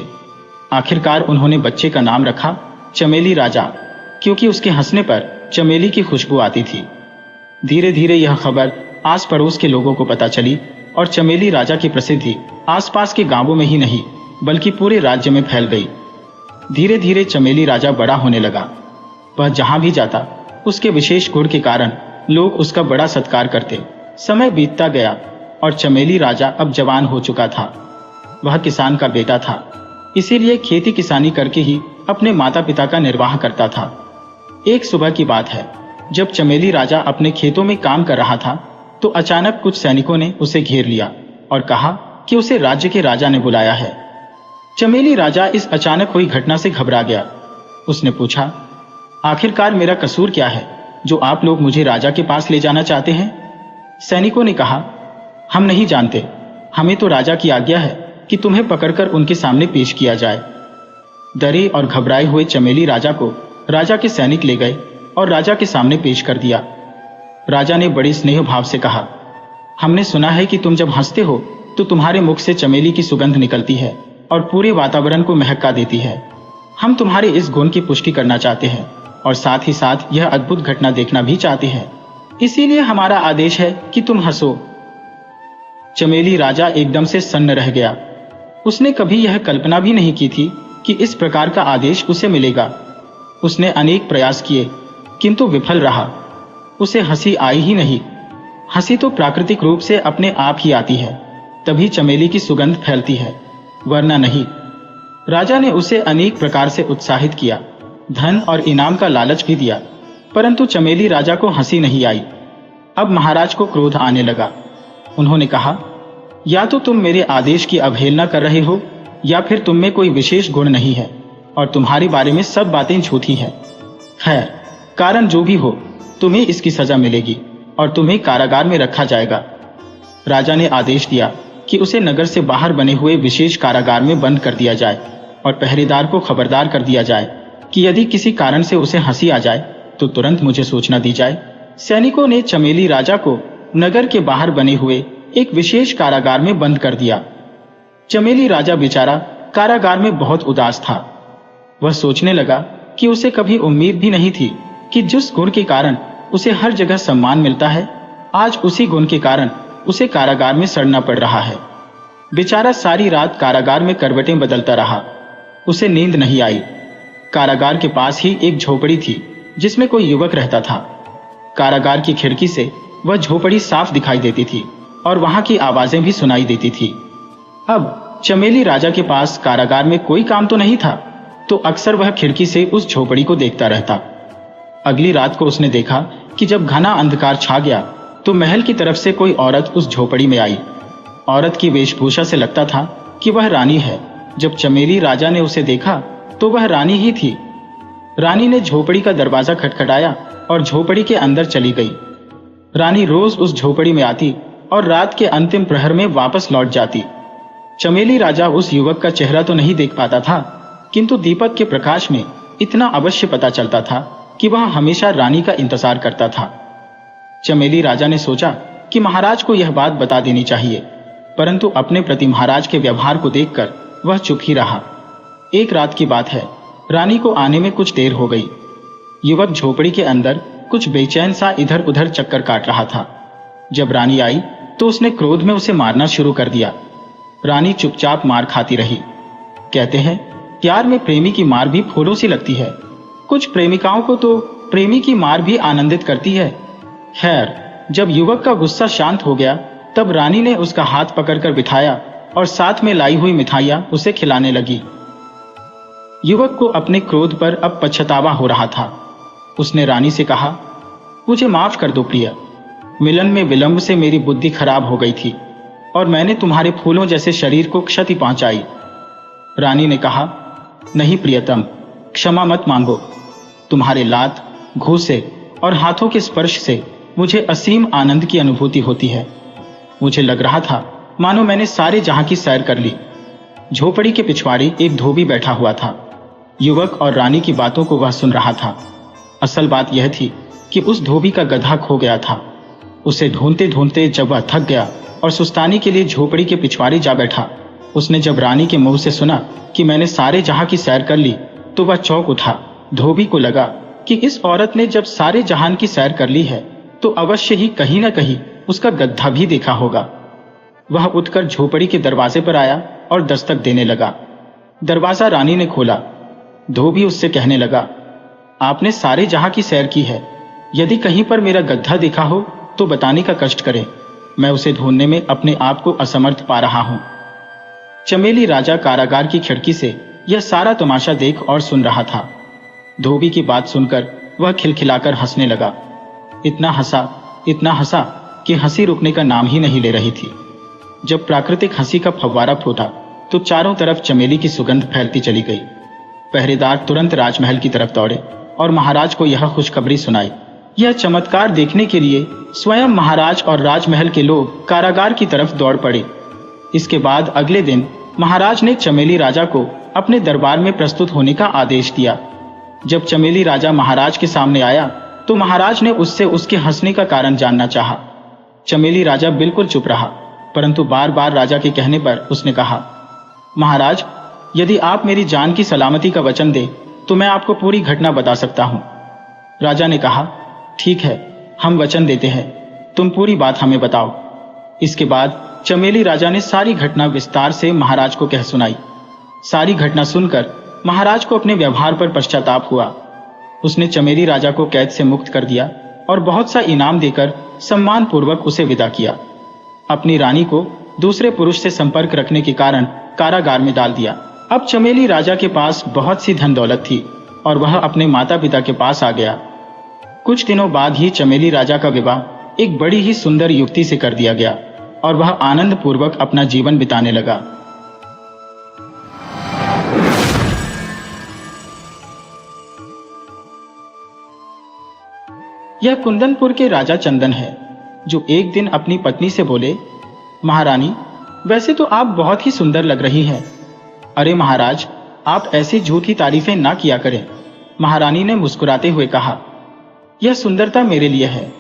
आखिरकार उन्होंने बच्चे का नाम रखा चमेली राजा, क्योंकि उसके हंसने पर चमेली की खुशबू आती थी। धीरे धीरे यह खबर आस पड़ोस के लोगों को पता चली और चमेली राजा की प्रसिद्धि आसपास के गांवों में ही नहीं बल्कि पूरे राज्य में फैल गई। धीरे धीरे चमेली राजा बड़ा होने लगा। वह जहां भी जाता उसके विशेष गुण के कारण लोग उसका बड़ा सत्कार करते समय बीतता गया और चमेली राजा अब जवान हो चुका था। वह किसान का बेटा था, इसीलिए खेती किसानी करके ही अपने माता पिता का निर्वाह करता था। एक सुबह की बात है, जब चमेली राजा अपने खेतों में काम कर रहा था तो अचानक कुछ सैनिकों ने उसे घेर लिया और कहा कि उसे राज्य के राजा ने बुलाया है। चमेली राजा इस अचानक हुई घटना से घबरा गया। उसने पूछा, आखिरकार मेरा कसूर क्या है जो आप लोग मुझे राजा के पास ले जाना चाहते हैं? सैनिकों ने कहा, हम नहीं जानते, हमें तो राजा की आज्ञा है कि तुम्हें पकड़कर उनके सामने पेश किया जाए। डरे और घबराए हुए चमेली राजा को राजा के सैनिक ले गए और राजा के सामने पेश कर दिया। राजा ने बड़े स्नेह भाव से कहा, हमने सुना है कि तुम जब हंसते हो तो तुम्हारे मुख से चमेली की सुगंध निकलती है और पूरे वातावरण को महका देती है। हम तुम्हारे इस गुण की पुष्टि करना चाहते हैं और साथ ही साथ यह अद्भुत घटना देखना भी चाहते हैं, इसीलिए हमारा आदेश है कि तुम हंसो। चमेली राजा एकदम से सन्न रह गया। उसने कभी यह कल्पना भी नहीं की थी कि इस प्रकार का आदेश उसे मिलेगा। उसने अनेक प्रयास किए किंतु विफल रहा। उसे हंसी आई ही नहीं। हंसी तो प्राकृतिक रूप से अपने आप ही आती है, तभी चमेली की सुगंध फैलती है, वरना नहीं। राजा ने उसे अनेक प्रकार से उत्साहित किया, धन और इनाम का लालच भी दिया, परंतु चमेली राजा को हंसी नहीं आई। अब महाराज को क्रोध आने लगा। उन्होंने कहा, या तो तुम मेरे आदेश की अवहेलना कर रहे हो या फिर तुम में कोई विशेष गुण नहीं है और तुम्हारे बारे में सब बातें झूठी हैं। खैर, कारण जो भी हो, तुम्हें इसकी सजा मिलेगी और तुम्हें कारागार में रखा जाएगा। राजा ने आदेश दिया कि उसे नगर से बाहर बने हुए विशेष कारागार में बंद कर दिया जाए और पहरेदार को खबरदार कर दिया जाए कि यदि किसी कारण से उसे हंसी आ जाए तो तुरंत मुझे सूचना दी जाए। सैनिकों ने चमेली राजा को नगर के बाहर बने हुए एक विशेष कारागार में बंद कर दिया। चमेली राजा बेचारा कारागार में बहुत उदास था। वह सोचने लगा कि उसे कभी उम्मीद भी नहीं थी कि जिस गुण के कारण उसे हर जगह सम्मान मिलता है, आज उसी गुण के कारण उसे कारागार में सड़ना पड़ रहा है। बेचारा सारी रात कारागार में करवटें बदलता रहा। उसे नींद नहीं आई। कारागार के पास ही एक झोपड़ी थी जिसमें कोई युवक रहता था। कारागार की खिड़की से वह झोपड़ी साफ दिखाई देती थी और वहां की आवाजें भी सुनाई देती थी। अब चमेली राजा के पास कारागार में कोई काम तो नहीं था, तो अक्सर वह खिड़की से उस झोपड़ी को देखता रहता। अगली रात को उसने देखा कि जब घना अंधकार छा गया तो महल की तरफ से कोई औरत उस झोपड़ी में आई। औरत की वेशभूषा से लगता था कि वह रानी है। जब चमेली राजा ने उसे देखा तो वह रानी ही थी। रानी ने झोपड़ी का दरवाजा खटखटाया और झोपड़ी के अंदर चली गई। रानी रोज उस झोपड़ी में आती और रात के अंतिम प्रहर में वापस लौट जाती। चमेली राजा उस युवक का चेहरा तो नहीं देख पाता था, किंतु दीपक के प्रकाश में इतना अवश्य पता चलता था कि वह हमेशा रानी का इंतजार करता था। चमेली राजा ने सोचा कि महाराज को यह बात बता देनी चाहिए, परंतु अपने प्रति महाराज के व्यवहार को देखकर वह चुप ही रहा। एक रात की बात है, रानी को आने में कुछ देर हो गई। युवक झोपड़ी के अंदर कुछ बेचैन सा इधर उधर चक्कर काट रहा था। जब रानी आई तो उसने क्रोध में उसे मारना शुरू कर दिया। रानी चुपचाप मार खाती रही। कहते हैं, प्यार में प्रेमी की मार भी फूलों सी लगती है। कुछ प्रेमिकाओं को तो प्रेमी की मार भी आनंदित करती है। खैर, जब युवक का गुस्सा शांत हो गया तब रानी ने उसका हाथ पकड़कर बिठाया और साथ में लाई हुई मिठाइयां उसे खिलाने लगी। युवक को अपने क्रोध पर अब पछतावा हो रहा था। उसने रानी से कहा, मुझे माफ कर दो प्रिय, मिलन में विलंब से मेरी बुद्धि खराब हो गई थी और मैंने तुम्हारे फूलों जैसे शरीर को क्षति पहुंचाई। रानी ने कहा, नहीं प्रियतम, क्षमा मत मांगो। तुम्हारे लात, घूंसे और हाथों के स्पर्श से मुझे असीम आनंद की अनुभूति होती है। मुझे लग रहा था मानो मैंने सारे जहां की सैर कर ली। झोपड़ी के पिछवाड़े एक धोबी बैठा हुआ था। युवक और रानी की बातों को वह सुन रहा था। असल बात यह थी कि उस धोबी का गधा खो गया था। उसे ढूंढते ढूंढते जब वह थक गया और सुस्ताने के लिए झोपड़ी के पिछवाड़े जा बैठा, उसने जब रानी के मुंह से सुना कि मैंने सारे जहां की सैर कर ली तो वह चौंक उठा। धोबी को लगा कि इस औरत ने जब सारे जहान की सैर कर ली है तो अवश्य ही कहीं न कहीं उसका गधा भी देखा होगा। वह उठकर झोपड़ी के दरवाजे पर आया और दस्तक देने लगा। दरवाजा रानी ने खोला। धोबी उससे कहने लगा, आपने सारे जहां की सैर की है, यदि कहीं पर मेरा गधा देखा हो तो बताने का कष्ट करें, मैं उसे ढूंढने में अपने आप को असमर्थ पा रहा हूं। चमेली राजा कारागार की खिड़की से यह सारा तमाशा देख और सुन रहा था। धोबी की बात सुनकर वह खिलखिलाकर हंसने लगा। इतना हंसा कि हंसी रुकने का नाम ही नहीं ले रही थी। जब प्राकृतिक हंसी का फव्वारा फूटा तो चारों तरफ चमेली की सुगंध फैलती चली गई। पहरेदार तुरंत राजमहल की तरफ दौड़े और महाराज को यह खुशखबरी सुनाई। यह चमत्कार देखने के लिए स्वयं महाराज और राजमहल के लोग कारागार की तरफ दौड़ पड़े। इसके बाद अगले दिन महाराज ने चमेली राजा को अपने दरबार में प्रस्तुत होने का आदेश दिया। जब चमेली राजा महाराज के सामने आया तो महाराज ने उससे उसके हंसने का कारण जानना चाहा। चमेली राजा बिल्कुल चुप रहा, परंतु बार बार राजा के कहने पर उसने कहा, महाराज, यदि आप मेरी जान की सलामती का वचन दे तो मैं आपको पूरी घटना बता सकता हूं। राजा ने कहा, ठीक है, हम वचन देते हैं, तुम पूरी बात हमें बताओ। इसके बाद चमेली राजा ने सारी घटना विस्तार से महाराज को कह सुनाई। सारी घटना सुनकर महाराज को अपने व्यवहार पर पश्चाताप हुआ। उसने चमेली राजा को कैद से मुक्त कर दिया और बहुत सा इनाम देकर सम्मान पूर्वक उसे विदा किया। अपनी रानी को दूसरे पुरुष से संपर्क रखने के कारण कारागार में डाल दिया। अब चमेली राजा के पास बहुत सी धन दौलत थी और वह अपने माता पिता के पास आ गया। कुछ दिनों बाद ही चमेली राजा का विवाह एक बड़ी ही सुंदर युवती से कर दिया गया और वह आनंद पूर्वक अपना जीवन बिताने लगा। यह कुंदनपुर के राजा चंदन है, जो एक दिन अपनी पत्नी से बोले, महारानी, वैसे तो आप बहुत ही सुंदर लग रही हैं। अरे महाराज, आप ऐसी झूठी तारीफें ना किया करें। महारानी ने मुस्कुराते हुए कहा, यह सुंदरता मेरे लिए है,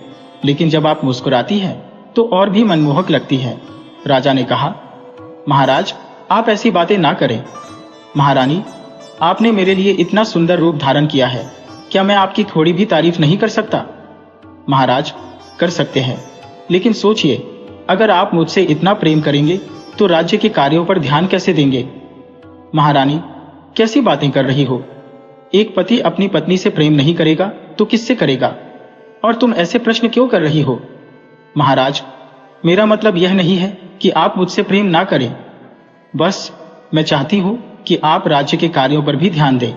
लेकिन जब आप मुस्कुराती हैं तो और भी मनमोहक लगती है। राजा ने कहा, महाराज, आप ऐसी बातें ना करें। महारानी, आपने मेरे लिए इतना सुंदर रूप धारण किया है, क्या मैं आपकी थोड़ी भी तारीफ नहीं कर सकता? महाराज, कर सकते हैं, लेकिन सोचिए, अगर आप मुझसे इतना प्रेम करेंगे तो राज्य के कार्यों पर ध्यान कैसे देंगे? महारानी, कैसी बातें कर रही हो? एक पति अपनी पत्नी से प्रेम नहीं करेगा तो किससे करेगा? और तुम ऐसे प्रश्न क्यों कर रही हो? महाराज, मेरा मतलब यह नहीं है कि आप मुझसे प्रेम ना करें, बस मैं चाहती हूं कि आप राज्य के कार्यों पर भी ध्यान दें।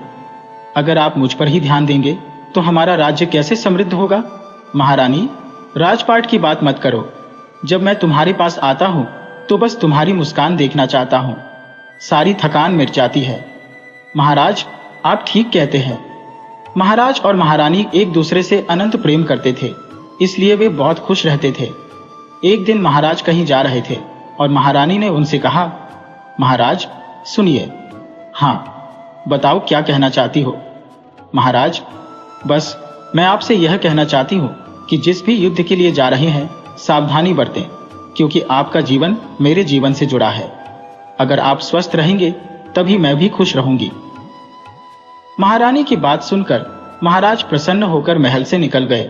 अगर आप मुझ पर ही ध्यान देंगे तो हमारा राज्य कैसे समृद्ध होगा? महारानी, राजपाट की बात मत करो। जब मैं तुम्हारे पास आता हूं तो बस तुम्हारी मुस्कान देखना चाहता हूं, सारी थकान मिट जाती है। महाराज, आप ठीक कहते हैं। महाराज और महारानी एक दूसरे से अनंत प्रेम करते थे, इसलिए वे बहुत खुश रहते थे। एक दिन महाराज कहीं जा रहे थे और महारानी ने उनसे कहा, महाराज सुनिए। हाँ, बताओ क्या कहना चाहती हो? महाराज, बस मैं आपसे यह कहना चाहती हूं कि जिस भी युद्ध के लिए जा रहे हैं, सावधानी बरतें, क्योंकि आपका जीवन मेरे जीवन से जुड़ा है। अगर आप स्वस्थ रहेंगे तभी मैं भी खुश रहूंगी। महारानी की बात सुनकर महाराज प्रसन्न होकर महल से निकल गए।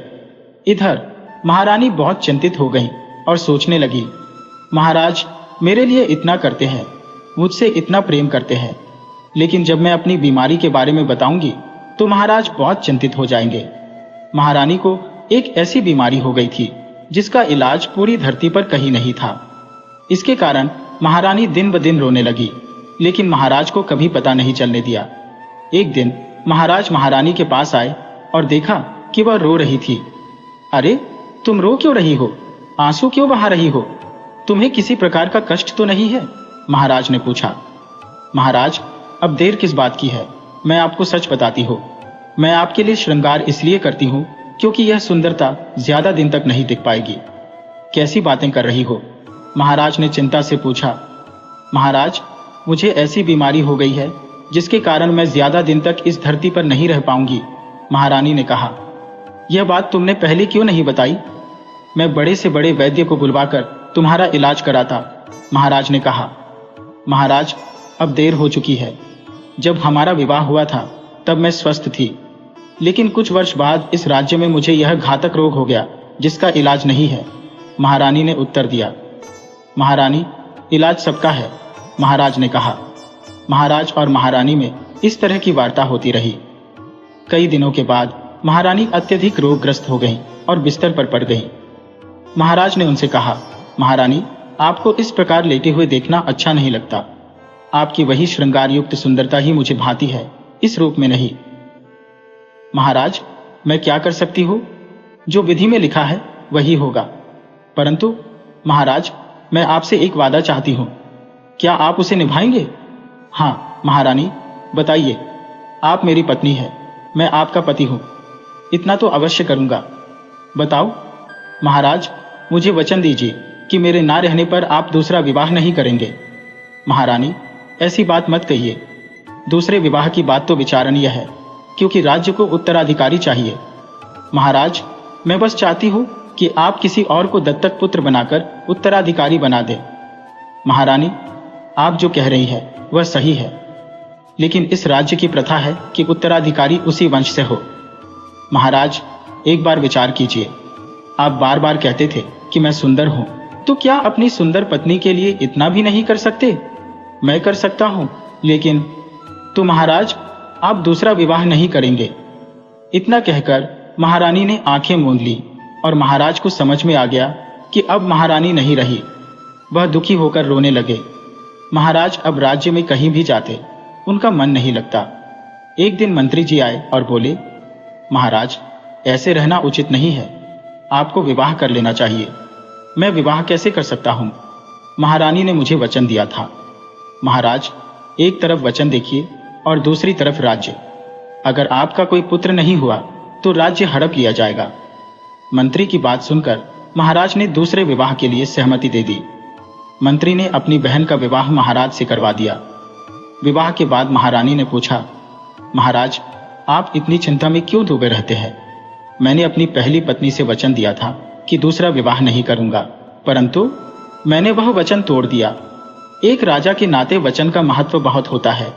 इधर महारानी बहुत चिंतित हो गईं और सोचने लगी, महाराज मेरे लिए इतना करते हैं, मुझसे इतना प्रेम करते हैं, लेकिन जब मैं अपनी बीमारी के बारे में बताऊंगी तो महाराज बहुत चिंतित हो जाएंगे। महारानी को एक ऐसी बीमारी हो गई थी जिसका इलाज पूरी धरती पर कहीं नहीं था। इसके कारण महारानी दिन ब दिन रोने लगी, लेकिन महाराज को कभी पता नहीं चलने दिया। एक दिन महाराज महारानी के पास आए और देखा कि वह रो रही थी। अरे, तुम रो क्यों रही हो? आंसू क्यों बहा रही हो? तुम्हें किसी प्रकार का कष्ट तो नहीं है? महाराज ने पूछा। महाराज, अब देर किस बात की है, मैं आपको सच बताती हूँ। मैं आपके लिए श्रृंगार इसलिए करती हूँ क्योंकि यह सुंदरता ज्यादा दिन तक नहीं टिक पाएगी। कैसी बातें कर रही हो? महाराज ने चिंता से पूछा। महाराज, मुझे ऐसी बीमारी हो गई है जिसके कारण मैं ज्यादा दिन तक इस धरती पर नहीं रह पाऊंगी। महारानी ने कहा, यह बात तुमने पहले क्यों नहीं बताई? मैं बड़े से बड़े वैद्य को बुलवाकर तुम्हारा इलाज कराता। महाराज ने कहा। महाराज, अब देर हो चुकी है। जब हमारा विवाह हुआ था तब मैं स्वस्थ थी, लेकिन कुछ वर्ष बाद इस राज्य में मुझे यह घातक रोग हो गया जिसका इलाज नहीं है। महारानी ने उत्तर दिया। महारानी, इलाज सबका है, महाराज ने कहा। महाराज और महारानी में इस तरह की वार्ता होती रही। कई दिनों के बाद महारानी अत्यधिक रोगग्रस्त हो गईं और बिस्तर पर पड़ गईं। महाराज ने उनसे कहा, महारानी, आपको इस प्रकार लेटे हुए देखना अच्छा नहीं लगता। आपकी वही श्रृंगार युक्त सुंदरता ही मुझे भाती है, इस रूप में नहीं। महाराज, मैं क्या कर सकती हूँ? जो विधि में लिखा है वही होगा। परंतु महाराज, मैं आपसे एक वादा चाहती हूँ, क्या आप उसे निभाएंगे? हाँ महारानी, बताइए। आप मेरी पत्नी है, मैं आपका पति हूँ, इतना तो अवश्य करूंगा। बताओ। महाराज, मुझे वचन दीजिए कि मेरे ना रहने पर आप दूसरा विवाह नहीं करेंगे। महारानी, ऐसी बात मत कहिए। दूसरे विवाह की बात तो विचारणीय है, क्योंकि राज्य को उत्तराधिकारी चाहिए। महाराज, मैं बस चाहती हूं कि आप किसी और को दत्तक पुत्र बनाकर उत्तराधिकारी बना दें। महारानी, आप जो कह रही हैं वह सही है, लेकिन इस राज्य की प्रथा है कि उत्तराधिकारी उसी वंश से हो। महाराज, एक बार विचार कीजिए। आप बार बार कहते थे कि मैं सुंदर हूं, तो क्या अपनी सुंदर पत्नी के लिए इतना भी नहीं कर सकते? मैं कर सकता हूं, लेकिन तो महाराज, आप दूसरा विवाह नहीं करेंगे। इतना कहकर महारानी ने आंखें मूंद ली और महाराज को समझ में आ गया कि अब महारानी नहीं रही। वह दुखी होकर रोने लगे। महाराज अब राज्य में कहीं भी जाते उनका मन नहीं लगता। एक दिन मंत्री जी आए और बोले, महाराज, ऐसे रहना उचित नहीं है, आपको विवाह कर लेना चाहिए। मैं विवाह कैसे कर सकता हूं? महारानी ने मुझे वचन दिया था। महाराज, एक तरफ वचन देखिए और दूसरी तरफ राज्य। अगर आपका कोई पुत्र नहीं हुआ तो राज्य हड़प लिया जाएगा। मंत्री की बात सुनकर महाराज ने दूसरे विवाह के लिए सहमति दे दी। मंत्री ने अपनी बहन का विवाह महाराज से करवा दिया। विवाह के बाद महारानी ने पूछा, महाराज, आप इतनी चिंता में क्यों डूबे रहते हैं? मैंने अपनी पहली पत्नी से वचन दिया था कि दूसरा विवाह नहीं करूंगा, परंतु मैंने वह वचन तोड़ दिया। एक राजा के नाते वचन का महत्व बहुत होता है।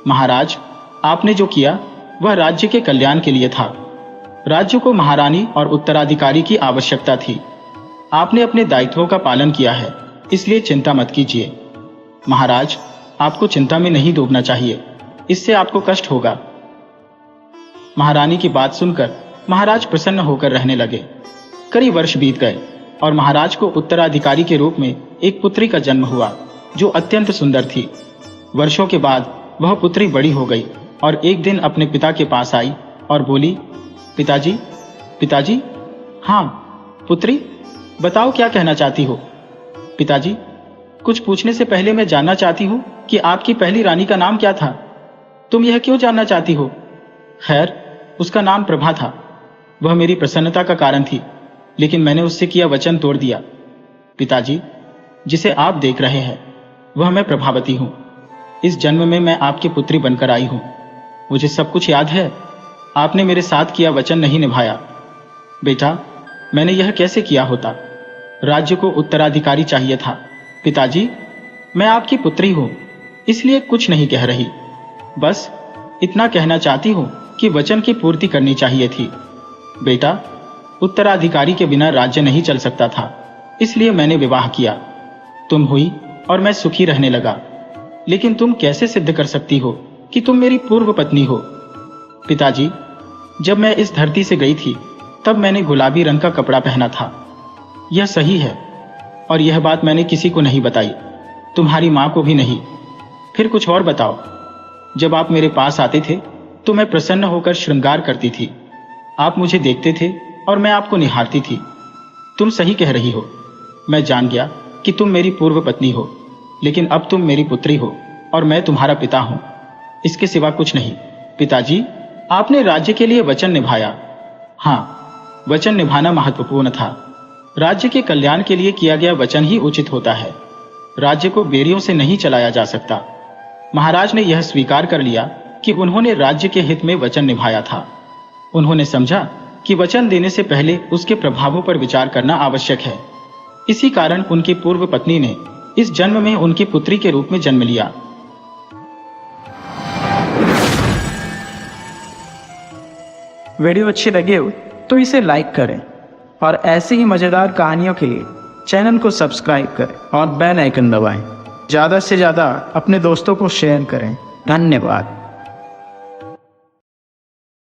महाराज, आपने जो किया वह राज्य के कल्याण के लिए था। राज्य को महारानी और उत्तराधिकारी की आवश्यकता थी। आपने अपने दायित्वों का पालन किया है, इसलिए चिंता मत कीजिए। महाराज, आपको चिंता में नहीं डूबना चाहिए, इससे आपको कष्ट होगा। महारानी की बात सुनकर महाराज प्रसन्न होकर रहने लगे। कई वर्ष बीत गए और महाराज को उत्तराधिकारी के रूप में एक पुत्री का जन्म हुआ, जो अत्यंत सुंदर थी। वर्षों के बाद वह पुत्री बड़ी हो गई और एक दिन अपने पिता के पास आई और बोली, पिताजी, पिताजी। हाँ पुत्री, बताओ क्या कहना चाहती हो? पिताजी, कुछ पूछने से पहले मैं जानना चाहती हूँ कि आपकी पहली रानी का नाम क्या था? तुम यह क्यों जानना चाहती हो? खैर, उसका नाम प्रभा था। वह मेरी प्रसन्नता का कारण थी, लेकिन मैंने उससे किया वचन तोड़ दिया। पिताजी, जिसे आप देख रहे हैं वह मैं प्रभावती हूँ। इस जन्म में मैं आपकी पुत्री बनकर आई हूँ। मुझे सब कुछ याद है। आपने मेरे साथ किया वचन नहीं निभाया। बेटा, मैंने यह कैसे किया होता? राज्य को उत्तराधिकारी चाहिए था। पिताजी, मैं आपकी पुत्री हूँ, इसलिए कुछ नहीं कह रही। बस इतना कहना चाहती हूँ कि वचन की पूर्ति करनी चाहिए थी। बेटा, उत्तराधिकारी के बिना राज्य नहीं चल सकता था, इसलिए मैंने विवाह किया। तुम हुई और मैं सुखी रहने लगा। लेकिन तुम कैसे सिद्ध कर सकती हो कि तुम मेरी पूर्व पत्नी हो? पिताजी, जब मैं इस धरती से गई थी तब मैंने गुलाबी रंग का कपड़ा पहना था। यह सही है, और यह बात मैंने किसी को नहीं बताई, तुम्हारी मां को भी नहीं। फिर कुछ और बताओ। जब आप मेरे पास आते थे तो मैं प्रसन्न होकर श्रृंगार करती थी। आप मुझे देखते थे और मैं आपको निहारती थी। तुम सही कह रही हो। मैं जान गया कि तुम मेरी पूर्व पत्नी हो, लेकिन अब तुम मेरी पुत्री हो और मैं तुम्हारा पिता हूं, इसके सिवा कुछ नहीं। पिताजी, आपने राज्य के लिए वचन निभाया। हाँ, वचन निभाना महत्वपूर्ण था। राज्य के कल्याण के लिए किया गया वचन ही उचित होता है। राज्य को बेरियों से नहीं चलाया जा सकता। महाराज ने यह स्वीकार कर लिया कि उन्होंने राज्य के हित में वचन निभाया था। उन्होंने समझा कि वचन देने से पहले उसके प्रभावों पर विचार करना आवश्यक है। इसी कारण उनकी पूर्व पत्नी ने इस जन्म में उनकी पुत्री के रूप में जन्म लिया। वीडियो अच्छी लगे हो तो इसे लाइक करें और ऐसी ही मज़ेदार कहानियों के लिए चैनल को सब्सक्राइब करें और बेल आइकन दबाएं। ज़्यादा से ज़्यादा अपने दोस्तों को शेयर करें। धन्यवाद।